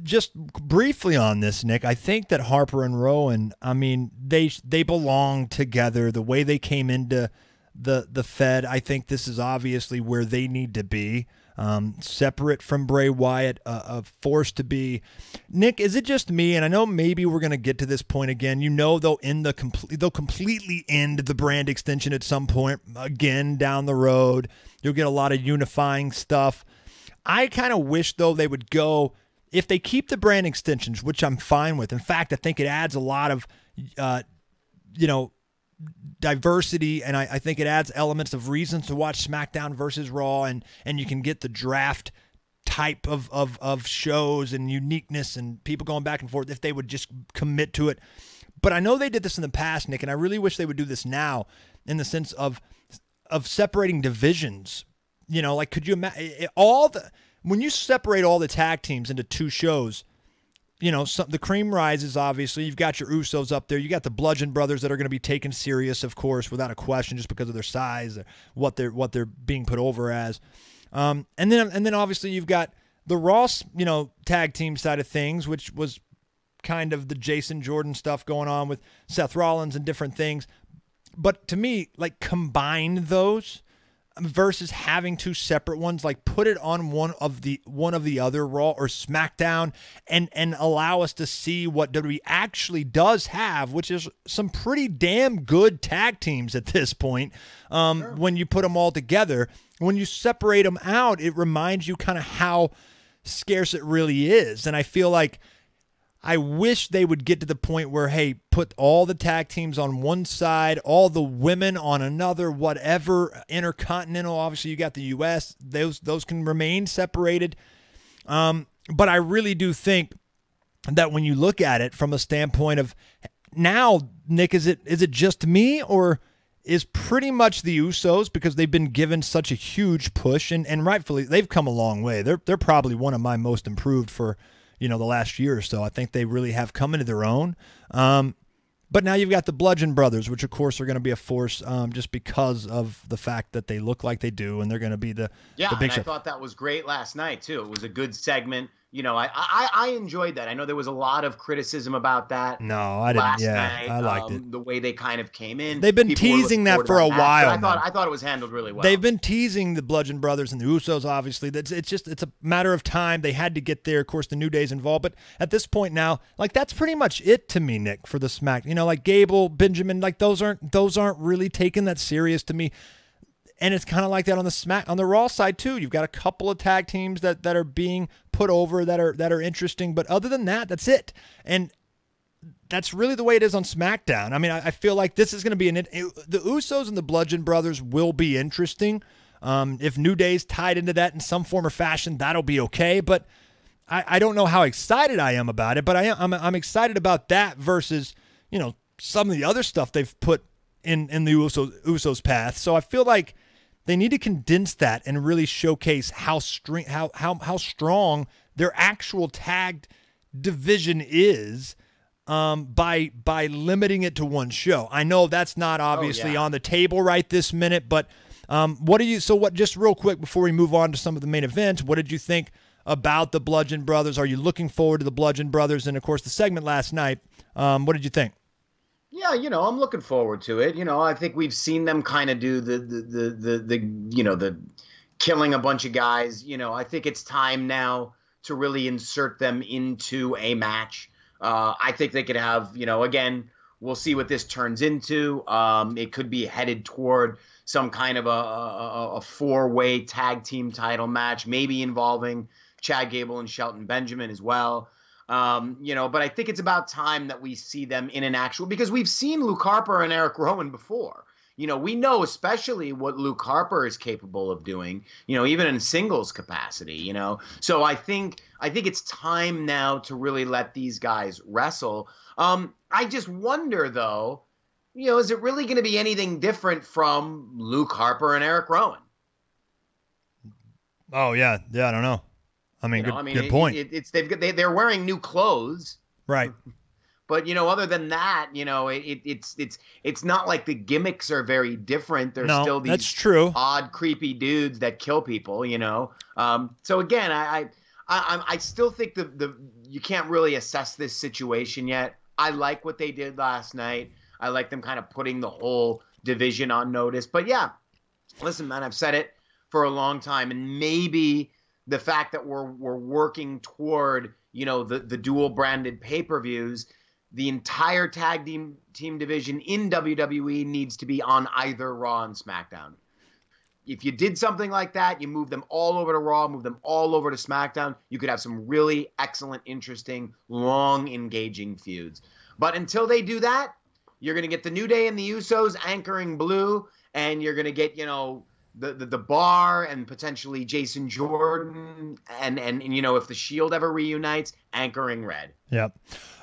A: just briefly on this, Nick, I think that Harper and Rowan, I mean, they belong together. The way they came into the Fed, I think this is obviously where they need to be, separate from Bray Wyatt, forced to be. Nick, is it just me? And I know maybe we're going to get to this point again. They'll completely end the brand extension at some point again down the road. You'll get a lot of unifying stuff. I kind of wish, though, they would go. If they keep the brand extensions, which I'm fine with. In fact, I think it adds a lot of, diversity, and I think it adds elements of reasons to watch SmackDown versus Raw, and you can get the draft type of shows and uniqueness and people going back and forth if they would just commit to it. But I know they did this in the past, Nick, and I really wish they would do this now in the sense of separating divisions. Like, could you imagine when you separate all the tag teams into two shows, the cream rises, obviously. You've got your Usos up there. You got the Bludgeon Brothers that are going to be taken serious, of course, without a question, just because of their size, or what they're being put over as. And then obviously you've got the Raw, tag team side of things, which was kind of the Jason Jordan stuff going on with Seth Rollins and different things. But to me, like, combine those versus having two separate ones, like put it on one of the other, Raw or SmackDown, and allow us to see what WWE actually does have, which is some pretty damn good tag teams at this point. Sure. When you put them all together, when you separate them out, it reminds you kind of how scarce it really is. And I feel like I wish they would get to the point where, hey, put all the tag teams on one side, all the women on another, whatever, Intercontinental, obviously you got the U.S., those can remain separated. But I really do think that when you look at it from a standpoint of now, Nick, is it just me, or is pretty much the Usos, because they've been given such a huge push, and rightfully, they've come a long way. They're probably one of my most improved for the last year or so. I think they really have come into their own. But now you've got the Bludgeon Brothers, which of course are going to be a force just because of the fact that they look like they do, and they're going to be the big show.
B: I thought that was great last night too. It was a good segment. I enjoyed that. I know there was a lot of criticism about that.
A: No, I didn't.
B: Last
A: yeah,
B: night,
A: I liked it.
B: The way they kind of came in.
A: They've been teasing that for a while.
B: I thought it was handled really well.
A: They've been teasing the Bludgeon Brothers and the Usos. Obviously, it's a matter of time. They had to get there. Of course, the New Day's involved, but at this point now, like, that's pretty much it to me, Nick, for the Smack. Like Gable, Benjamin, like those aren't really taken that serious to me. And it's kind of like that on the Raw side too. You've got a couple of tag teams that are being put over that are interesting, but other than that, that's it. And that's really the way it is on SmackDown. I mean, I feel like this is going to be the Usos and the Bludgeon Brothers will be interesting. If New Day's tied into that in some form or fashion, that'll be okay. But I don't know how excited I am about it. But I'm excited about that versus some of the other stuff they've put in the Usos path. So I feel like they need to condense that and really showcase how strong their actual tag division is by limiting it to one show. I know that's not obviously on the table right this minute, but just real quick before we move on to some of the main events, what did you think about the Bludgeon Brothers? Are you looking forward to the Bludgeon Brothers? And of course the segment last night, what did you think?
B: Yeah, I'm looking forward to it. I think we've seen them kind of do the killing a bunch of guys. I think it's time now to really insert them into a match. I think they could have, again, we'll see what this turns into. It could be headed toward some kind of a four-way tag team title match, maybe involving Chad Gable and Shelton Benjamin as well. But I think it's about time that we see them in an actual, because we've seen Luke Harper and Eric Rowan before. We know especially what Luke Harper is capable of doing, even in singles capacity, So I think it's time now to really let these guys wrestle. I just wonder, though, is it really going to be anything different from Luke Harper and Eric Rowan?
A: Oh, yeah. Yeah, I don't know. I mean, good point.
B: They're wearing new clothes.
A: Right.
B: But, other than that, it's not like the gimmicks are very different. They're still these
A: that's true.
B: Odd, creepy dudes that kill people, So again, I still think you can't really assess this situation yet. I like what they did last night. I like them kind of putting the whole division on notice. But yeah, listen, man, I've said it for a long time, and maybe the fact that we're working toward, the dual branded pay-per-views, the entire tag team division in WWE needs to be on either Raw and SmackDown. If you did something like that, you move them all over to Raw, move them all over to SmackDown, you could have some really excellent, interesting, long, engaging feuds. But until they do that, you're going to get the New Day and the Usos anchoring blue, and you're going to get, the Bar and potentially Jason Jordan and if the Shield ever reunites, anchoring red.
A: Yep.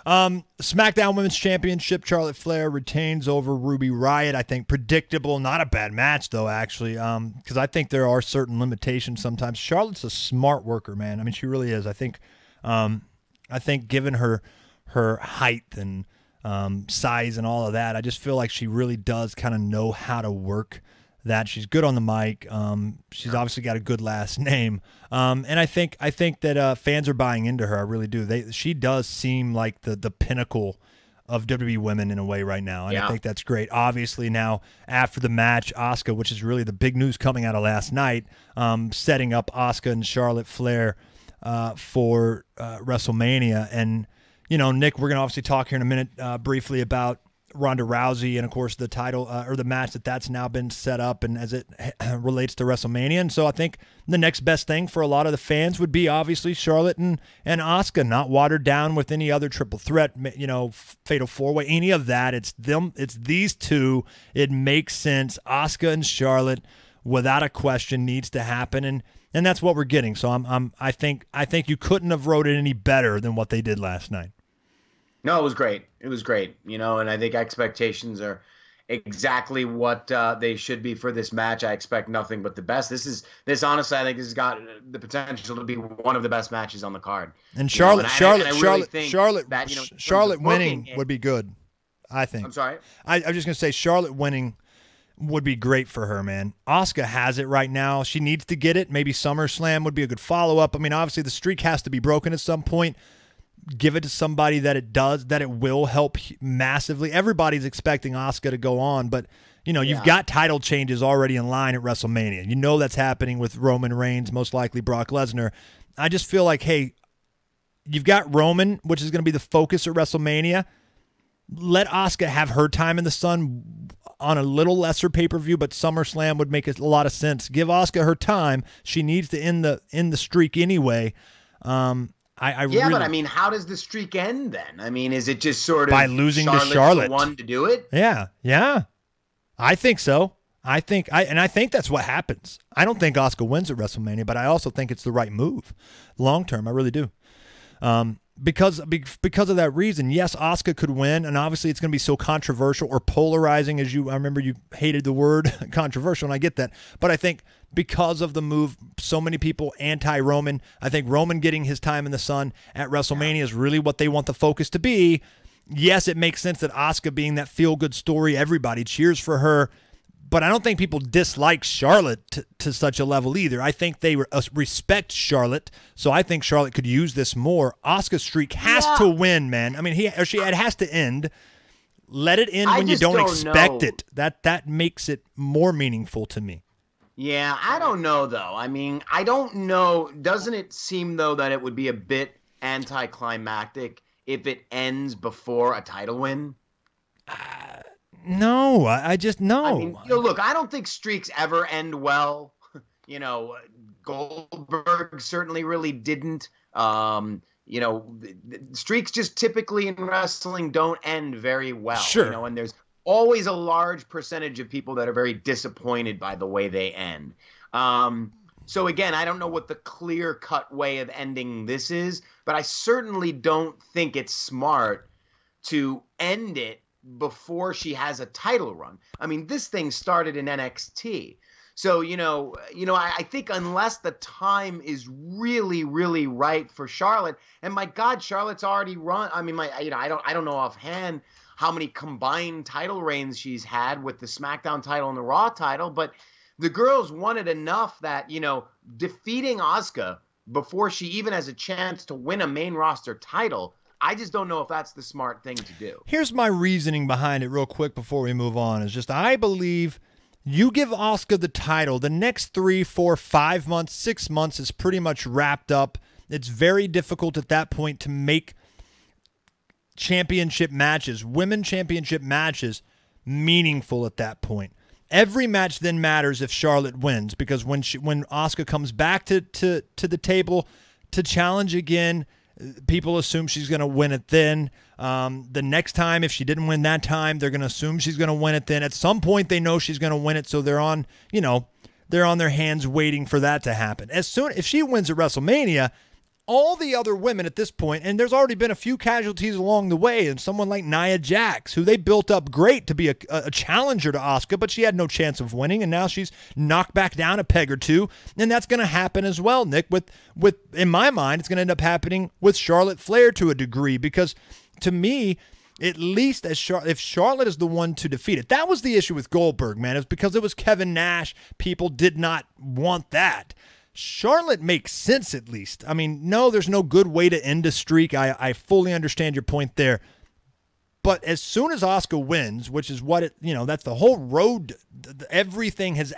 A: SmackDown Women's Championship, Charlotte Flair retains over Ruby Riott. I think predictable, not a bad match though, actually, because I think there are certain limitations sometimes. Charlotte's a smart worker, man. I mean, she really is. I think given her height and size and all of that, I just feel like she really does kind of know how to work that. She's good on the mic. She's obviously got a good last name. And I think that fans are buying into her. I really do. She does seem like the pinnacle of WWE women in a way right now. And I think that's great. Obviously now after the match, Asuka, which is really the big news coming out of last night, setting up Asuka and Charlotte Flair for WrestleMania. And, Nick, we're going to obviously talk here in a minute briefly about Ronda Rousey and, of course, the title or the match that's now been set up and as it relates to WrestleMania. And so I think the next best thing for a lot of the fans would be obviously Charlotte and Asuka, not watered down with any other triple threat, fatal four-way, any of that. It's them. It's these two. It makes sense. Asuka and Charlotte, without a question, needs to happen. And that's what we're getting. So I think you couldn't have wrote it any better than what they did last night.
B: No, it was great. It was great, and I think expectations are exactly what they should be for this match. I expect nothing but the best. This honestly, I think this has got the potential to be one of the best matches on the card.
A: And Charlotte winning would be good, I think.
B: I'm sorry?
A: I was just going to say Charlotte winning would be great for her, man. Asuka has it right now. She needs to get it. Maybe SummerSlam would be a good follow-up. I mean, obviously the streak has to be broken at some point. Give it to somebody that it will help massively. Everybody's expecting Asuka to go on, but you've got title changes already in line at WrestleMania. That's happening with Roman Reigns, most likely Brock Lesnar. I just feel like, hey, you've got Roman, which is going to be the focus at WrestleMania. Let Asuka have her time in the sun on a little lesser pay-per-view, but SummerSlam would make a lot of sense. Give Asuka her time. She needs to end the streak anyway.
B: But I mean, how does the streak end then? I mean, is it just sort of
A: by losing to Charlotte?
B: The one to do it?
A: Yeah. I think so. I think that's what happens. I don't think Asuka wins at WrestleMania, but I also think it's the right move, long term. I really do. because of that reason, yes, Asuka could win, and obviously it's going to be so controversial or polarizing. I remember you hated the word controversial, and I get that. But I think because of the move, so many people anti-Roman. I think Roman getting his time in the sun at WrestleMania is really what they want the focus to be. Yes, it makes sense that Asuka being that feel-good story, everybody cheers for her. But I don't think people dislike Charlotte to such a level either. I think they respect Charlotte, so I think Charlotte could use this more. Asuka's streak has to win, man. I mean, it has to end. Let it end when you don't expect it. That makes it more meaningful to me.
B: Yeah, I don't know, though. I mean, I don't know. Doesn't it seem, though, that it would be a bit anticlimactic if it ends before a title win?
A: No, I just no.
B: I mean, look, I don't think streaks ever end well. Goldberg certainly really didn't. Streaks just typically in wrestling don't end very well.
A: Sure.
B: And there's always a large percentage of people that are very disappointed by the way they end. So again, I don't know what the clear-cut way of ending this is, but I certainly don't think it's smart to end it before she has a title run. I mean, this thing started in NXT. So, I think unless the time is really, really right for Charlotte, and my God, Charlotte's already run. I mean, I don't know offhand how many combined title reigns she's had with the SmackDown title and the Raw title, but the girl's won it enough that, defeating Asuka before she even has a chance to win a main roster title, I just don't know if that's the smart thing to do.
A: Here's my reasoning behind it real quick before we move on. Is just I believe you give Asuka the title, the next 3, 4, 5 months, 6 months is pretty much wrapped up. It's very difficult at that point to make championship matches, women championship matches, meaningful at that point. Every match then matters if Charlotte wins, because when Asuka comes back to the table to challenge again, people assume she's going to win it then. The next time, if she didn't win that time, they're going to assume she's going to win it then. At some point, they know she's going to win it, so they're on their hands waiting for that to happen. If she wins at WrestleMania, all the other women at this point, and there's already been a few casualties along the way, and someone like Nia Jax, who they built up great to be a challenger to Asuka, but she had no chance of winning, and now she's knocked back down a peg or two, and that's going to happen as well, Nick. With in my mind, it's going to end up happening with Charlotte Flair to a degree, because to me, at least if Charlotte is the one to defeat it. That was the issue with Goldberg, man. It was because it was Kevin Nash. People did not want that. Charlotte makes sense, at least. I mean, no, there's no good way to end a streak. I fully understand your point there. But as soon as Asuka wins, which is what that's the whole road, everything has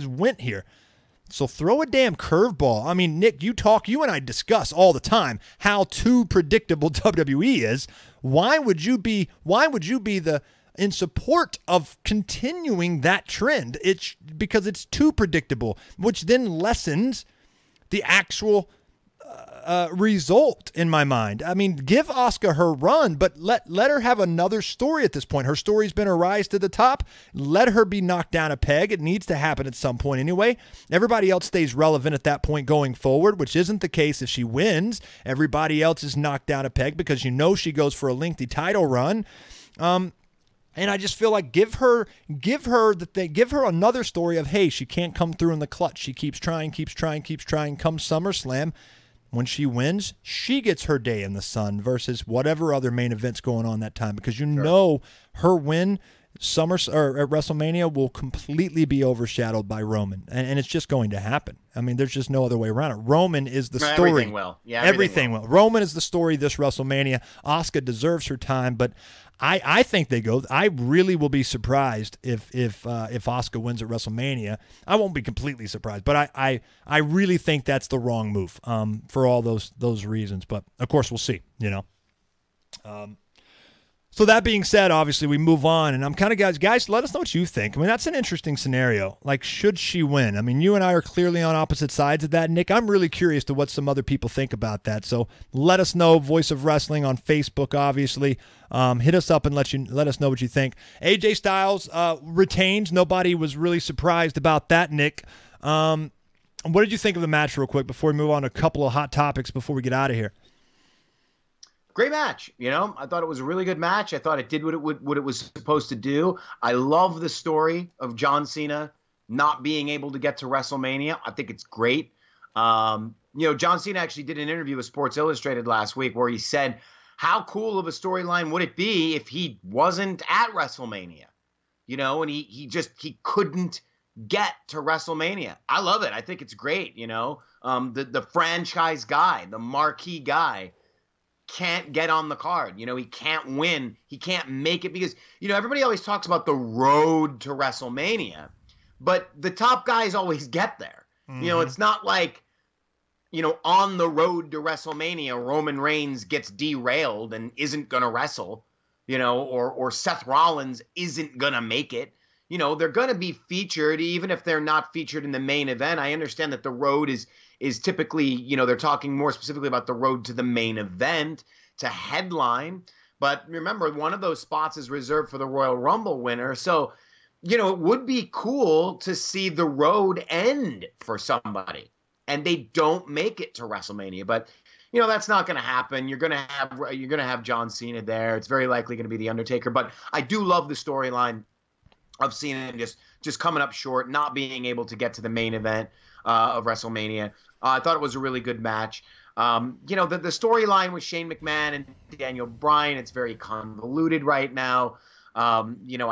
A: went here. So throw a damn curveball. I mean, Nick, you and I discuss all the time how too predictable WWE is. Why would you be in support of continuing that trend? It's because it's too predictable, which then lessens the actual result in my mind. I mean, give Asuka her run, but let her have another story at this point. Her story's been a rise to the top. Let her be knocked down a peg. It needs to happen at some point anyway. Everybody else stays relevant at that point going forward, which isn't the case if she wins. Everybody else is knocked down a peg because she goes for a lengthy title run. And I just feel like give her another story of, hey, she can't come through in the clutch. She keeps trying. Come SummerSlam, when she wins, she gets her day in the sun versus whatever other main event's going on that time, because know her win at WrestleMania will completely be overshadowed by Roman, and it's just going to happen. I mean, there's just no other way around it. Roman is the story.
B: Everything will. Yeah,
A: everything will. Roman is the story this WrestleMania. Asuka deserves her time, but I think they go. I really will be surprised if Asuka wins at WrestleMania. I won't be completely surprised, but I really think that's the wrong move for all those reasons. But of course, we'll see. So that being said, obviously we move on, and I'm kind of guys, let us know what you think. I mean, that's an interesting scenario. Like, should she win? I mean, you and I are clearly on opposite sides of that, Nick. I'm really curious to what some other people think about that. So let us know. Voice of Wrestling on Facebook, obviously. Hit us up and let us know what you think. AJ Styles retains. Nobody was really surprised about that, Nick. What did you think of the match, real quick, before we move on to a couple of hot topics before we get out of here?
B: great match. You know, I thought it was a really good match. I thought it did what it was supposed to do. I love the story of John Cena not being able to get to WrestleMania. I think it's great. John Cena actually did an interview with Sports Illustrated last week where he said, how cool of a storyline would it be if he wasn't at WrestleMania? And he couldn't get to WrestleMania. I love it. I think it's great. The franchise guy, the marquee guy can't get on the card. He can't win. He can't make it because, everybody always talks about the road to WrestleMania, but the top guys always get there. Mm-hmm. It's not like, on the road to WrestleMania, Roman Reigns gets derailed and isn't going to wrestle, or Seth Rollins isn't going to make it. They're going to be featured, even if they're not featured in the main event. I understand that the road is typically, they're talking more specifically about the road to the main event, to headline. But remember, one of those spots is reserved for the Royal Rumble winner. So, it would be cool to see the road end for somebody and they don't make it to WrestleMania. But, that's not going to happen. You're going to have John Cena there. It's very likely going to be The Undertaker. But I do love the storyline of Cena just coming up short, not being able to get to the main event of WrestleMania. I thought it was a really good match. The storyline with Shane McMahon and Daniel Bryan, it's very convoluted right now. I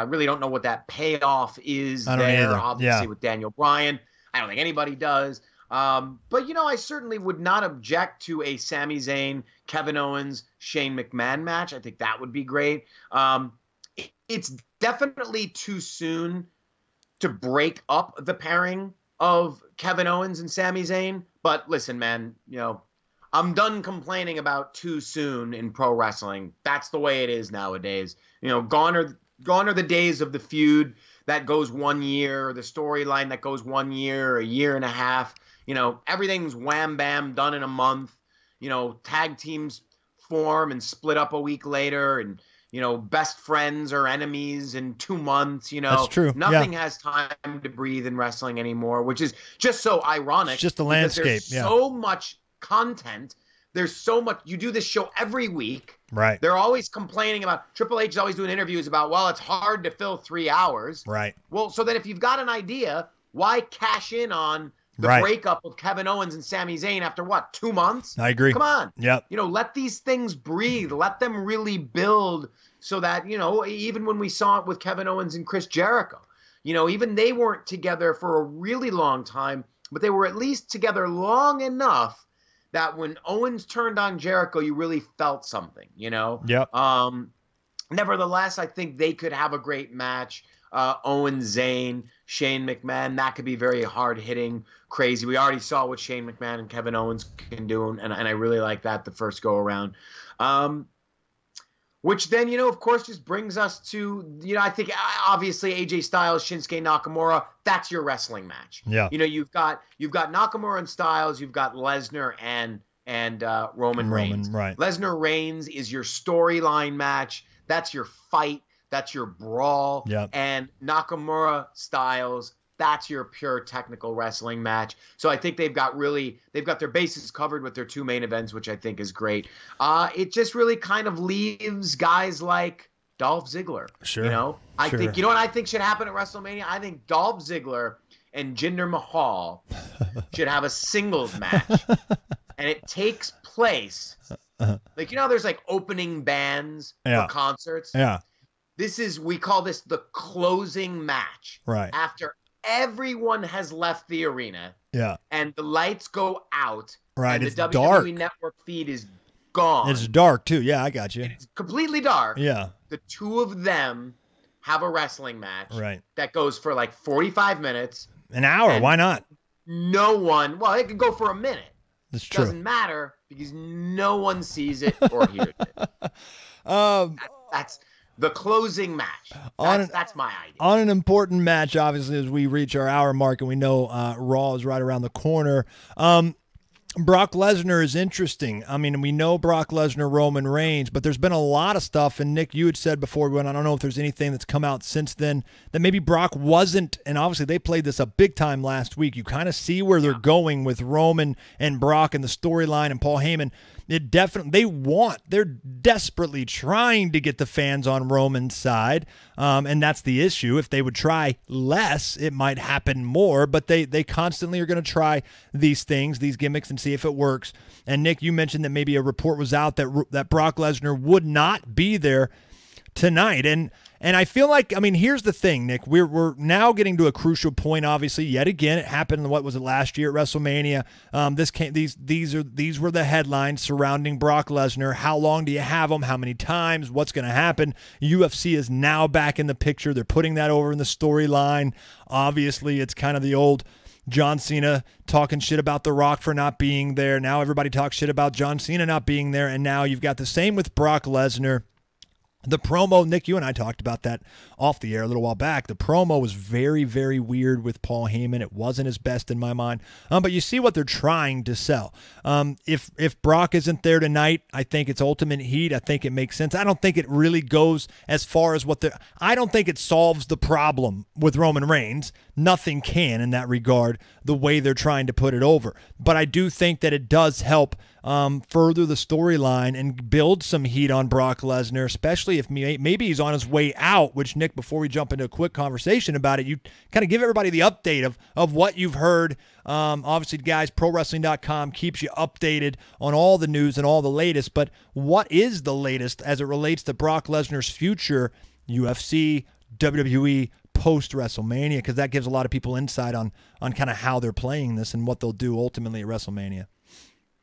B: really don't know what that payoff is there, obviously, with Daniel Bryan. I don't think anybody does. But, I certainly would not object to a Sami Zayn, Kevin Owens, Shane McMahon match. I think that would be great. It's definitely too soon to break up the pairing of Kevin Owens and Sami Zayn. But listen, man, I'm done complaining about too soon in pro wrestling. That's the way it is nowadays. Gone are the days of the feud that goes 1 year, the storyline that goes 1 year, a year and a half. Everything's wham bam done in a month. Tag teams form and split up a week later, and best friends or enemies in 2 months.
A: That's true.
B: Nothing has time to breathe in wrestling anymore, which is just so ironic.
A: It's just the landscape.
B: There's so much content. There's so much. You do this show every week.
A: Right.
B: They're always complaining about, Triple H is always doing interviews about, well, it's hard to fill 3 hours.
A: Right.
B: Well, so then if you've got an idea, why cash in on the breakup of Kevin Owens and Sami Zayn after 2 months?
A: I agree.
B: Come on.
A: Yep.
B: Let these things breathe. Let them really build so that, even when we saw it with Kevin Owens and Chris Jericho, even they weren't together for a really long time, but they were at least together long enough that when Owens turned on Jericho, you really felt something,
A: Yep.
B: Nevertheless, I think they could have a great match. Owens, Zayn, Shane McMahon, that could be very hard-hitting, crazy. We already saw what Shane McMahon and Kevin Owens can do, and I really like that the first go-around. Which then, of course, just brings us to, I think obviously AJ Styles, Shinsuke Nakamura, that's your wrestling match.
A: Yeah.
B: You've got Nakamura and Styles, you've got Lesnar and Roman Reigns.
A: Right.
B: Lesnar Reigns is your storyline match. That's your fight. That's your brawl.
A: Yep.
B: And Nakamura Styles, that's your pure technical wrestling match. So I think they've got their bases covered with their 2 main events, which I think is great. It just really kind of leaves guys like Dolph Ziggler.
A: Sure.
B: I think, what I think should happen at WrestleMania? I think Dolph Ziggler and Jinder Mahal should have a singles match. And it takes place, like, there's like opening bands for concerts.
A: Yeah.
B: We call this the closing match.
A: Right.
B: After everyone has left the arena.
A: Yeah.
B: And the lights go out.
A: Right.
B: And
A: It's
B: the WWE
A: dark.
B: Network feed is gone.
A: It's dark too. Yeah, I got you.
B: It's completely dark.
A: Yeah.
B: The 2 of them have a wrestling match.
A: Right.
B: That goes for like 45 minutes.
A: An hour. Why not?
B: No one. Well, it could go for a minute.
A: That's true.
B: Doesn't matter because no one sees it or hears it. That's the closing match. That's my idea.
A: On an important match, obviously, as we reach our hour mark and we know Raw is right around the corner. Brock Lesnar is interesting. I mean, we know Brock Lesnar, Roman Reigns, but there's been a lot of stuff. And Nick, you had said before, I don't know if there's anything that's come out since then that maybe Brock wasn't. And obviously they played this a big time last week. You kind of see where they're going with Roman and Brock and the storyline and Paul Heyman. they're desperately trying to get the fans on Roman's side, and that's the issue. If they would try less, it might happen more, but they constantly are going to try these things, these gimmicks, and see if it works. And Nick, you mentioned that maybe a report was out that Brock Lesnar would not be there tonight, and I feel like, I mean, here's the thing, Nick. We're now getting to a crucial point. Obviously, yet again, it happened. What was it, last year at WrestleMania? These were the headlines surrounding Brock Lesnar. How long do you have him? How many times? What's going to happen? UFC is now back in the picture. They're putting that over in the storyline. Obviously, it's kind of the old John Cena talking shit about The Rock for not being there. Now everybody talks shit about John Cena not being there, and now you've got the same with Brock Lesnar. The promo, Nick, you and I talked about that off the air a little while back. The promo was very, very weird with Paul Heyman. It wasn't his best in my mind. But you see what they're trying to sell. If Brock isn't there tonight, I think it's Ultimate Heat. I think it makes sense. I don't think it really goes as far as I don't think it solves the problem with Roman Reigns. Nothing can in that regard, the way they're trying to put it over. But I do think that it does help further the storyline and build some heat on Brock Lesnar, especially if maybe he's on his way out, which, Nick, before we jump into a quick conversation about it, you kind of give everybody the update of what you've heard. Obviously, guys, ProWrestling.com keeps you updated on all the news and all the latest, but what is the latest as it relates to Brock Lesnar's future, UFC, WWE, post-WrestleMania, because that gives a lot of people insight on kind of how they're playing this and what they'll do ultimately at WrestleMania.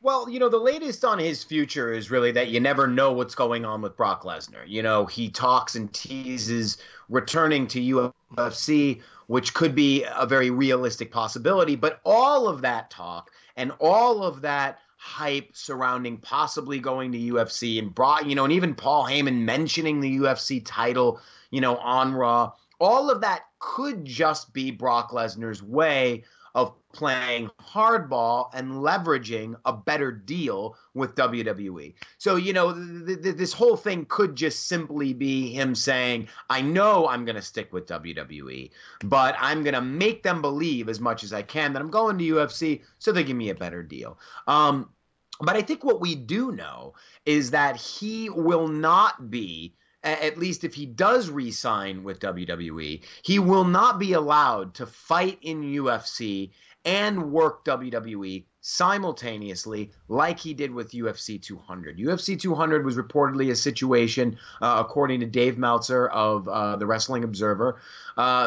B: Well, the latest on his future is really that you never know what's going on with Brock Lesnar. He talks and teases returning to UFC, which could be a very realistic possibility. But all of that talk and all of that hype surrounding possibly going to UFC and and even Paul Heyman mentioning the UFC title, on Raw, all of that could just be Brock Lesnar's way of playing hardball and leveraging a better deal with WWE. So, this whole thing could just simply be him saying, I know I'm going to stick with WWE, but I'm going to make them believe as much as I can that I'm going to UFC so they give me a better deal. But I think what we do know is that he will not be, at least if he does re-sign with WWE, he will not be allowed to fight in UFC and work WWE simultaneously like he did with UFC 200. UFC 200 was reportedly a situation, according to Dave Meltzer of the Wrestling Observer.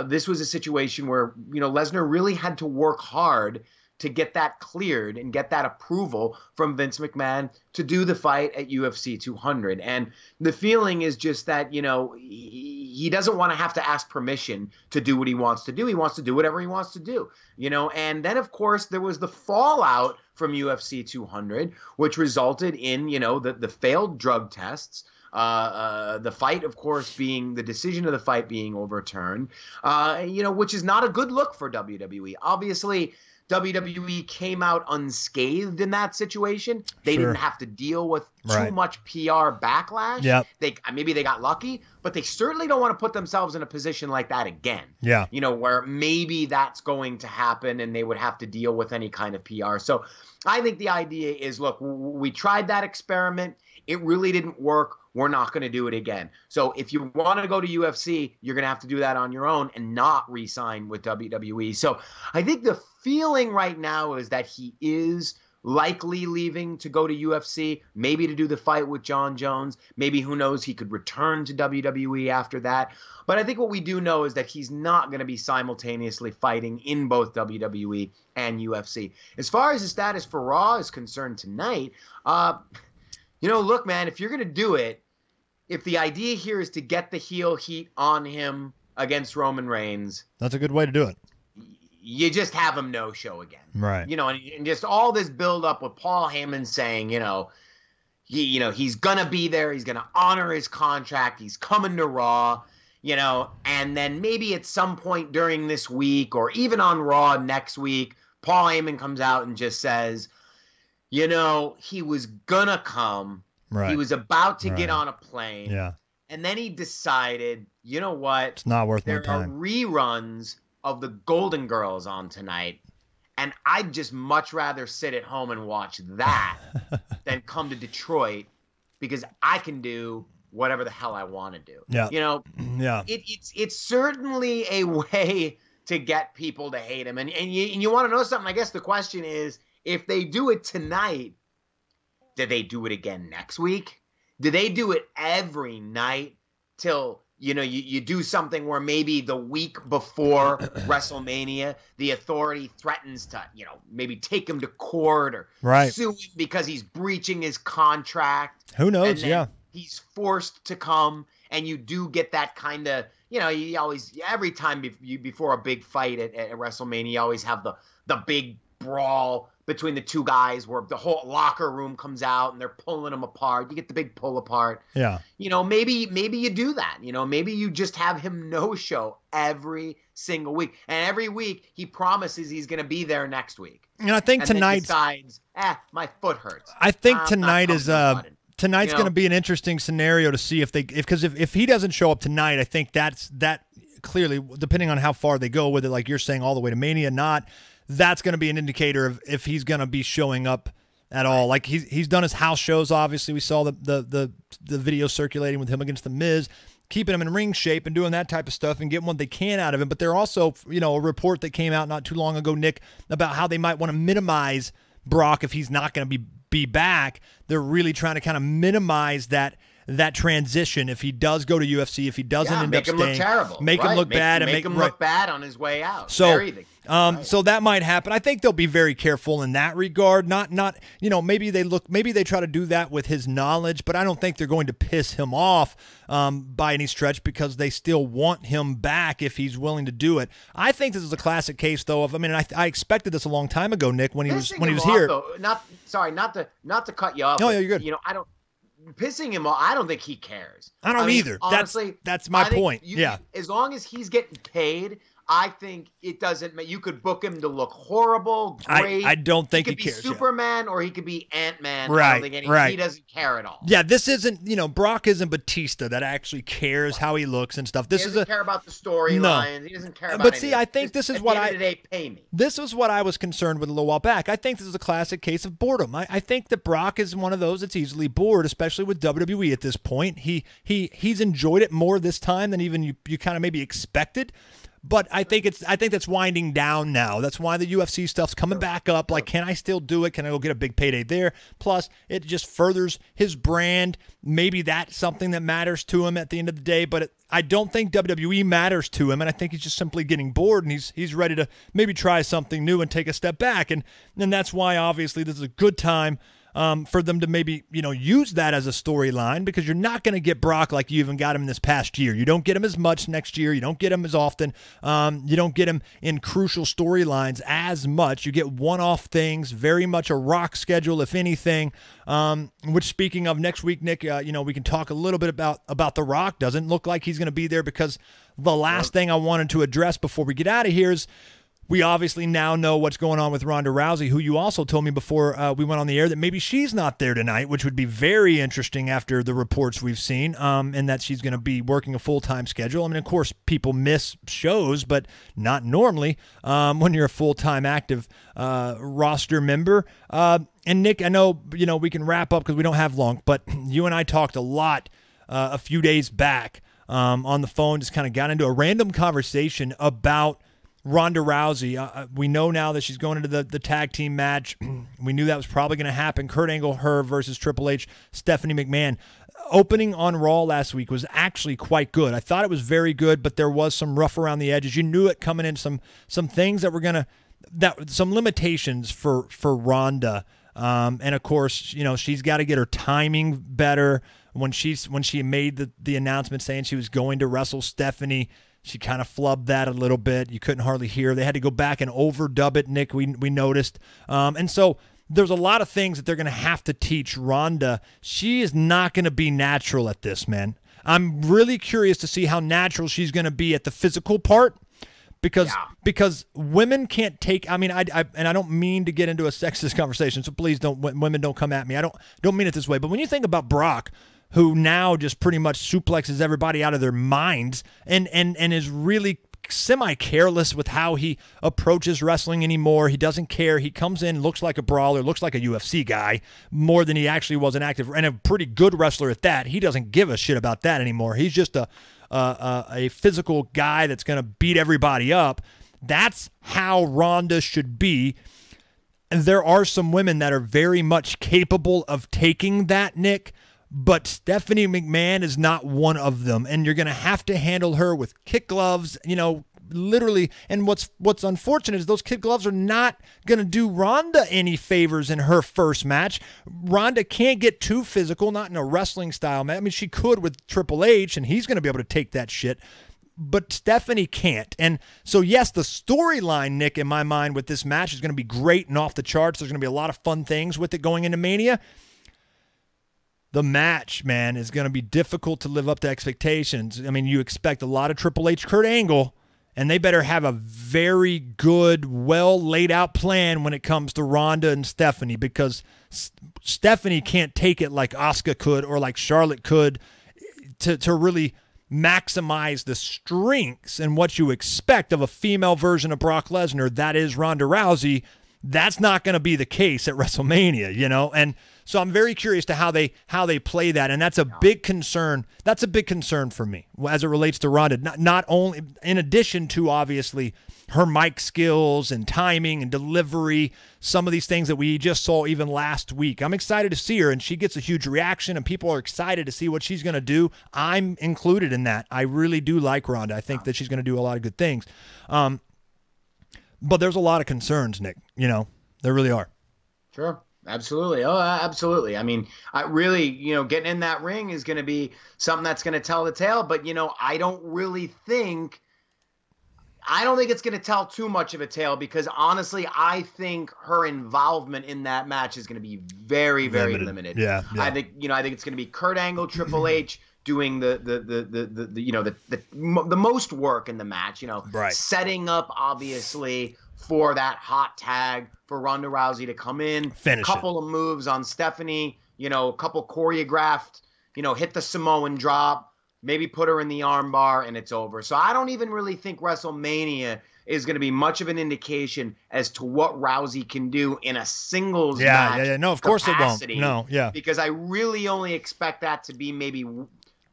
B: This was a situation where, Lesnar really had to work hard to get that cleared and get that approval from Vince McMahon to do the fight at UFC 200. And the feeling is just that, he doesn't want to have to ask permission to do what he wants to do. He wants to do whatever he wants to do, And then, of course, there was the fallout from UFC 200, which resulted in, the failed drug tests. The fight, of course, the decision of the fight being overturned, which is not a good look for WWE. Obviously, WWE came out unscathed in that situation. They didn't have to deal with too much PR backlash. Yep. Maybe they got lucky, but they certainly don't want to put themselves in a position like that again. Yeah. Where maybe that's going to happen and they would have to deal with any kind of PR. So I think the idea is, look, we tried that experiment. It really didn't work. We're not going to do it again. So if you want to go to UFC, you're going to have to do that on your own and not re-sign with WWE. So I think the feeling right now is that he is likely leaving to go to UFC, maybe to do the fight with John Jones. Maybe, who knows, he could return to WWE after that. But I think what we do know is that he's not going to be simultaneously fighting in both WWE and UFC. As far as the status for Raw is concerned tonight, look, man, if you're going to do it, if the idea here is to get the heel heat on him against Roman Reigns, that's a good way to do it. You just have him no-show again. Right. And just all this build-up with Paul Heyman saying, he's going to be there. He's going to honor his contract. He's coming to Raw, and then maybe at some point during this week or even on Raw next week, Paul Heyman comes out and just says, he was going to come. Right. He was about to get on a plane. Yeah. And then he decided, you know what? It's not worth my time. There are reruns of the Golden Girls on tonight, And I'd just much rather sit at home and watch that than come to Detroit because I can do whatever the hell I want to do.
A: Yeah.
B: You know,
A: yeah.
B: It's certainly a way to get people to hate him. And you want to know something? I guess the question is, if they do it tonight, do they do it again next week? Do they do it every night till, you know, you do something where maybe the week before WrestleMania, the Authority threatens to, you know, maybe take him to court or sue him because he's breaching his contract.
A: Who knows? Yeah.
B: He's forced to come, and you do get that kind of, you know, you always, every time before a big fight at WrestleMania, you always have the big brawl between the two guys where the whole locker room comes out and they're pulling them apart. You get the big pull apart.
A: Yeah.
B: You know, maybe you do that. You know, maybe you just have him no-show every single week. And every week he promises he's going to be there next week.
A: And I think tonight
B: decides, my foot hurts.
A: I think tonight is tonight's
B: you know?
A: going to be an interesting scenario to see if he doesn't show up tonight, I think that clearly, depending on how far they go with it, like you're saying, all the way to Mania, that's going to be an indicator of if he's going to be showing up at all. Like he's done his house shows. Obviously, we saw the video circulating with him against the Miz, keeping him in ring shape and doing that type of stuff and getting what they can out of him. But there also, you know, a report that came out not too long ago, Nick, about how they might want to minimize Brock if he's not going to be back. They're really trying to kind of minimize that transition if he does go to UFC, if he doesn't end up staying.
B: Make him look terrible.
A: Make him look bad.
B: Make him look bad on his way out.
A: So, so that might happen. I think they'll be very careful in that regard. Not you know, maybe they try to do that with his knowledge, but I don't think they're going to piss him off by any stretch because they still want him back if he's willing to do it. I think this is a classic case, though, of, I mean, I expected this a long time ago, Nick, when he was here.
B: Though, not to cut you off.
A: No, you're good.
B: You know, pissing him off, I don't think he cares.
A: I don't either. Honestly, that's my point.
B: As long as he's getting paid, I think it doesn't matter. You could book him to look horrible, great.
A: I don't think he cares.
B: He could be Superman or he could be Ant-Man.
A: Right,
B: I don't think he doesn't care at all.
A: Yeah, this isn't, you know, Brock isn't Batista that actually cares how he looks and stuff. He
B: doesn't care about the storylines. No. He doesn't care about
A: But see,
B: anything.
A: I think this is what
B: at the end of the day, pay me.
A: This was what I was concerned with a little while back. I think this is a classic case of boredom. I think that Brock is one of those that's easily bored, especially with WWE at this point. He's enjoyed it more this time than even you kind of maybe expected. But I think that's winding down now. That's why the UFC stuff's coming back up. Like, can I still do it? Can I go get a big payday there? Plus, it just furthers his brand. Maybe that's something that matters to him at the end of the day. But I don't think WWE matters to him, and I think he's just simply getting bored, and he's ready to maybe try something new and take a step back. And that's why, obviously, this is a good time for them to maybe, you know, use that as a storyline, because you're not going to get Brock like you even got him this past year. You don't get him as much next year. You don't get him as often. You don't get him in crucial storylines as much. You get one-off things, very much a Rock schedule, if anything, which, speaking of next week, Nick, you know, we can talk a little bit about The Rock. Doesn't look like he's going to be there, because the last thing I wanted to address before we get out of here is we obviously now know what's going on with Ronda Rousey, who you also told me before we went on the air that maybe she's not there tonight, which would be very interesting after the reports we've seen, and that she's going to be working a full-time schedule. I mean, of course, people miss shows, but not normally when you're a full-time active roster member. And Nick, I know, you know, we can wrap up because we don't have long, but you and I talked a lot a few days back on the phone, just kind of got into a random conversation about Ronda Rousey. We know now that she's going into the tag team match. We knew that was probably going to happen. Kurt Angle, her versus Triple H, Stephanie McMahon. Opening on Raw last week was actually quite good. I thought it was very good, but there was some rough around the edges. You knew it coming in, some things that were some limitations for Ronda. And of course, you know, she's got to get her timing better. When she made the announcement saying she was going to wrestle Stephanie, she kind of flubbed that a little bit. You couldn't hardly hear. They had to go back and overdub it, Nick, we noticed. And so there's a lot of things that they're going to have to teach Ronda. She is not going to be natural at this, man. I'm really curious to see how natural she's going to be at the physical part, because women can't take, I mean, I don't mean to get into a sexist conversation, so please women don't come at me. I don't mean it this way, but when you think about Brock, who now just pretty much suplexes everybody out of their minds and is really semi-careless with how he approaches wrestling anymore. He doesn't care. He comes in, looks like a brawler, looks like a UFC guy more than he actually was an active and a pretty good wrestler at that. He doesn't give a shit about that anymore. He's just a physical guy that's going to beat everybody up. That's how Ronda should be. And there are some women that are very much capable of taking that, Nick, but Stephanie McMahon is not one of them, and you're going to have to handle her with kid gloves, literally. And what's unfortunate is those kid gloves are not going to do Ronda any favors in her first match. Ronda can't get too physical, not in a wrestling style match. I mean, she could with Triple H, and he's going to be able to take that shit, but Stephanie can't. And so, yes, the storyline, Nick, in my mind with this match is going to be great and off the charts. There's going to be a lot of fun things with it going into Mania. The match, man, is going to be difficult to live up to expectations. I mean, you expect a lot of Triple H, Kurt Angle, and they better have a very good, well laid out plan when it comes to Ronda and Stephanie, because Stephanie can't take it like Asuka could or like Charlotte could to really maximize the strengths and what you expect of a female version of Brock Lesnar, that is Ronda Rousey. That's not going to be the case at WrestleMania, and so I'm very curious to how they play that, and that's a big concern. That's a big concern for me as it relates to Ronda. Not only in addition to obviously her mic skills and timing and delivery, some of these things that we just saw even last week. I'm excited to see her, and she gets a huge reaction, and people are excited to see what she's going to do. I'm included in that. I really do like Ronda. I think that she's going to do a lot of good things. But there's a lot of concerns, Nick. There really are. Sure.
B: Absolutely. Oh, absolutely. I mean, I really, getting in that ring is going to be something that's going to tell the tale. But, I don't think it's going to tell too much of a tale, because honestly, I think her involvement in that match is going to be very, very limited.
A: Yeah.
B: I think it's going to be Kurt Angle, Triple H doing the most work in the match,
A: right.
B: Setting up obviously for that hot tag for Ronda Rousey to come in,
A: finish
B: a couple of moves on Stephanie, a couple choreographed, hit the Samoan drop, maybe put her in the arm bar, and it's over. So I don't even really think WrestleMania is going to be much of an indication as to what Rousey can do in a singles match.
A: Yeah. No, of course it won't. No, yeah.
B: Because I really only expect that to be maybe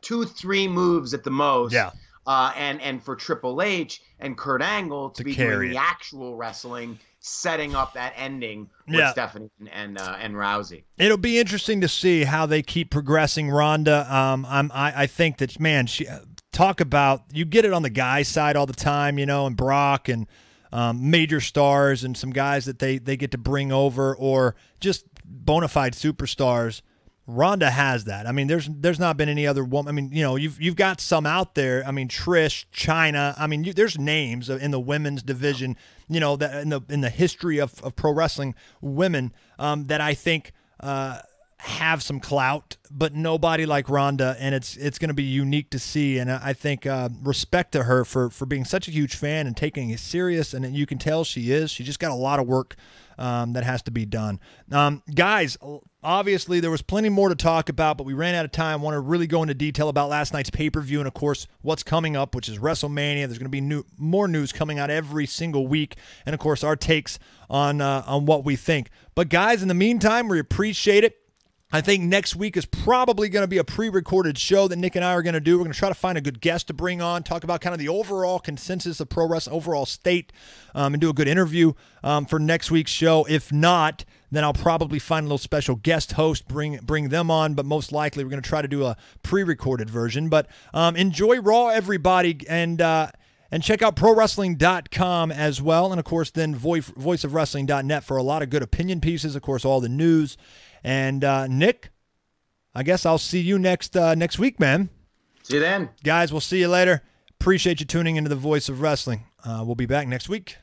B: 2-3 moves at the most.
A: Yeah.
B: And for Triple H and Kurt Angle to be doing the actual wrestling, setting up that ending with Stephanie and Rousey.
A: It'll be interesting to see how they keep progressing Ronda. I think that, man, she talk about, you get it on the guys' side all the time, and Brock and major stars and some guys that they get to bring over, or just bona fide superstars. Ronda has that. I mean, there's not been any other woman. I mean, you've got some out there. I mean, Trish, Chyna. I mean, there's names in the women's division, that in the history of pro wrestling, women that I think have some clout, but nobody like Ronda, and it's going to be unique to see. And I think respect to her for being such a huge fan and taking it serious, and you can tell she is. She just got a lot of work that has to be done. Guys, obviously there was plenty more to talk about, but we ran out of time. I want to really go into detail about last night's pay-per-view and, of course, what's coming up, which is WrestleMania. There's going to be more news coming out every single week, and, of course, our takes on what we think. But, guys, in the meantime, we appreciate it. I think next week is probably going to be a pre-recorded show that Nick and I are going to do. We're going to try to find a good guest to bring on, talk about kind of the overall consensus of pro wrestling, overall state, and do a good interview for next week's show. If not, then I'll probably find a little special guest host, bring them on, but most likely we're going to try to do a pre-recorded version. But enjoy Raw, everybody, and check out ProWrestling.com as well. And, of course, then VoiceOfWrestling.net for a lot of good opinion pieces, of course, all the news. And, Nick, I guess I'll see you next week, man.
B: See you then.
A: Guys, we'll see you later. Appreciate you tuning into the Voice of Wrestling. We'll be back next week.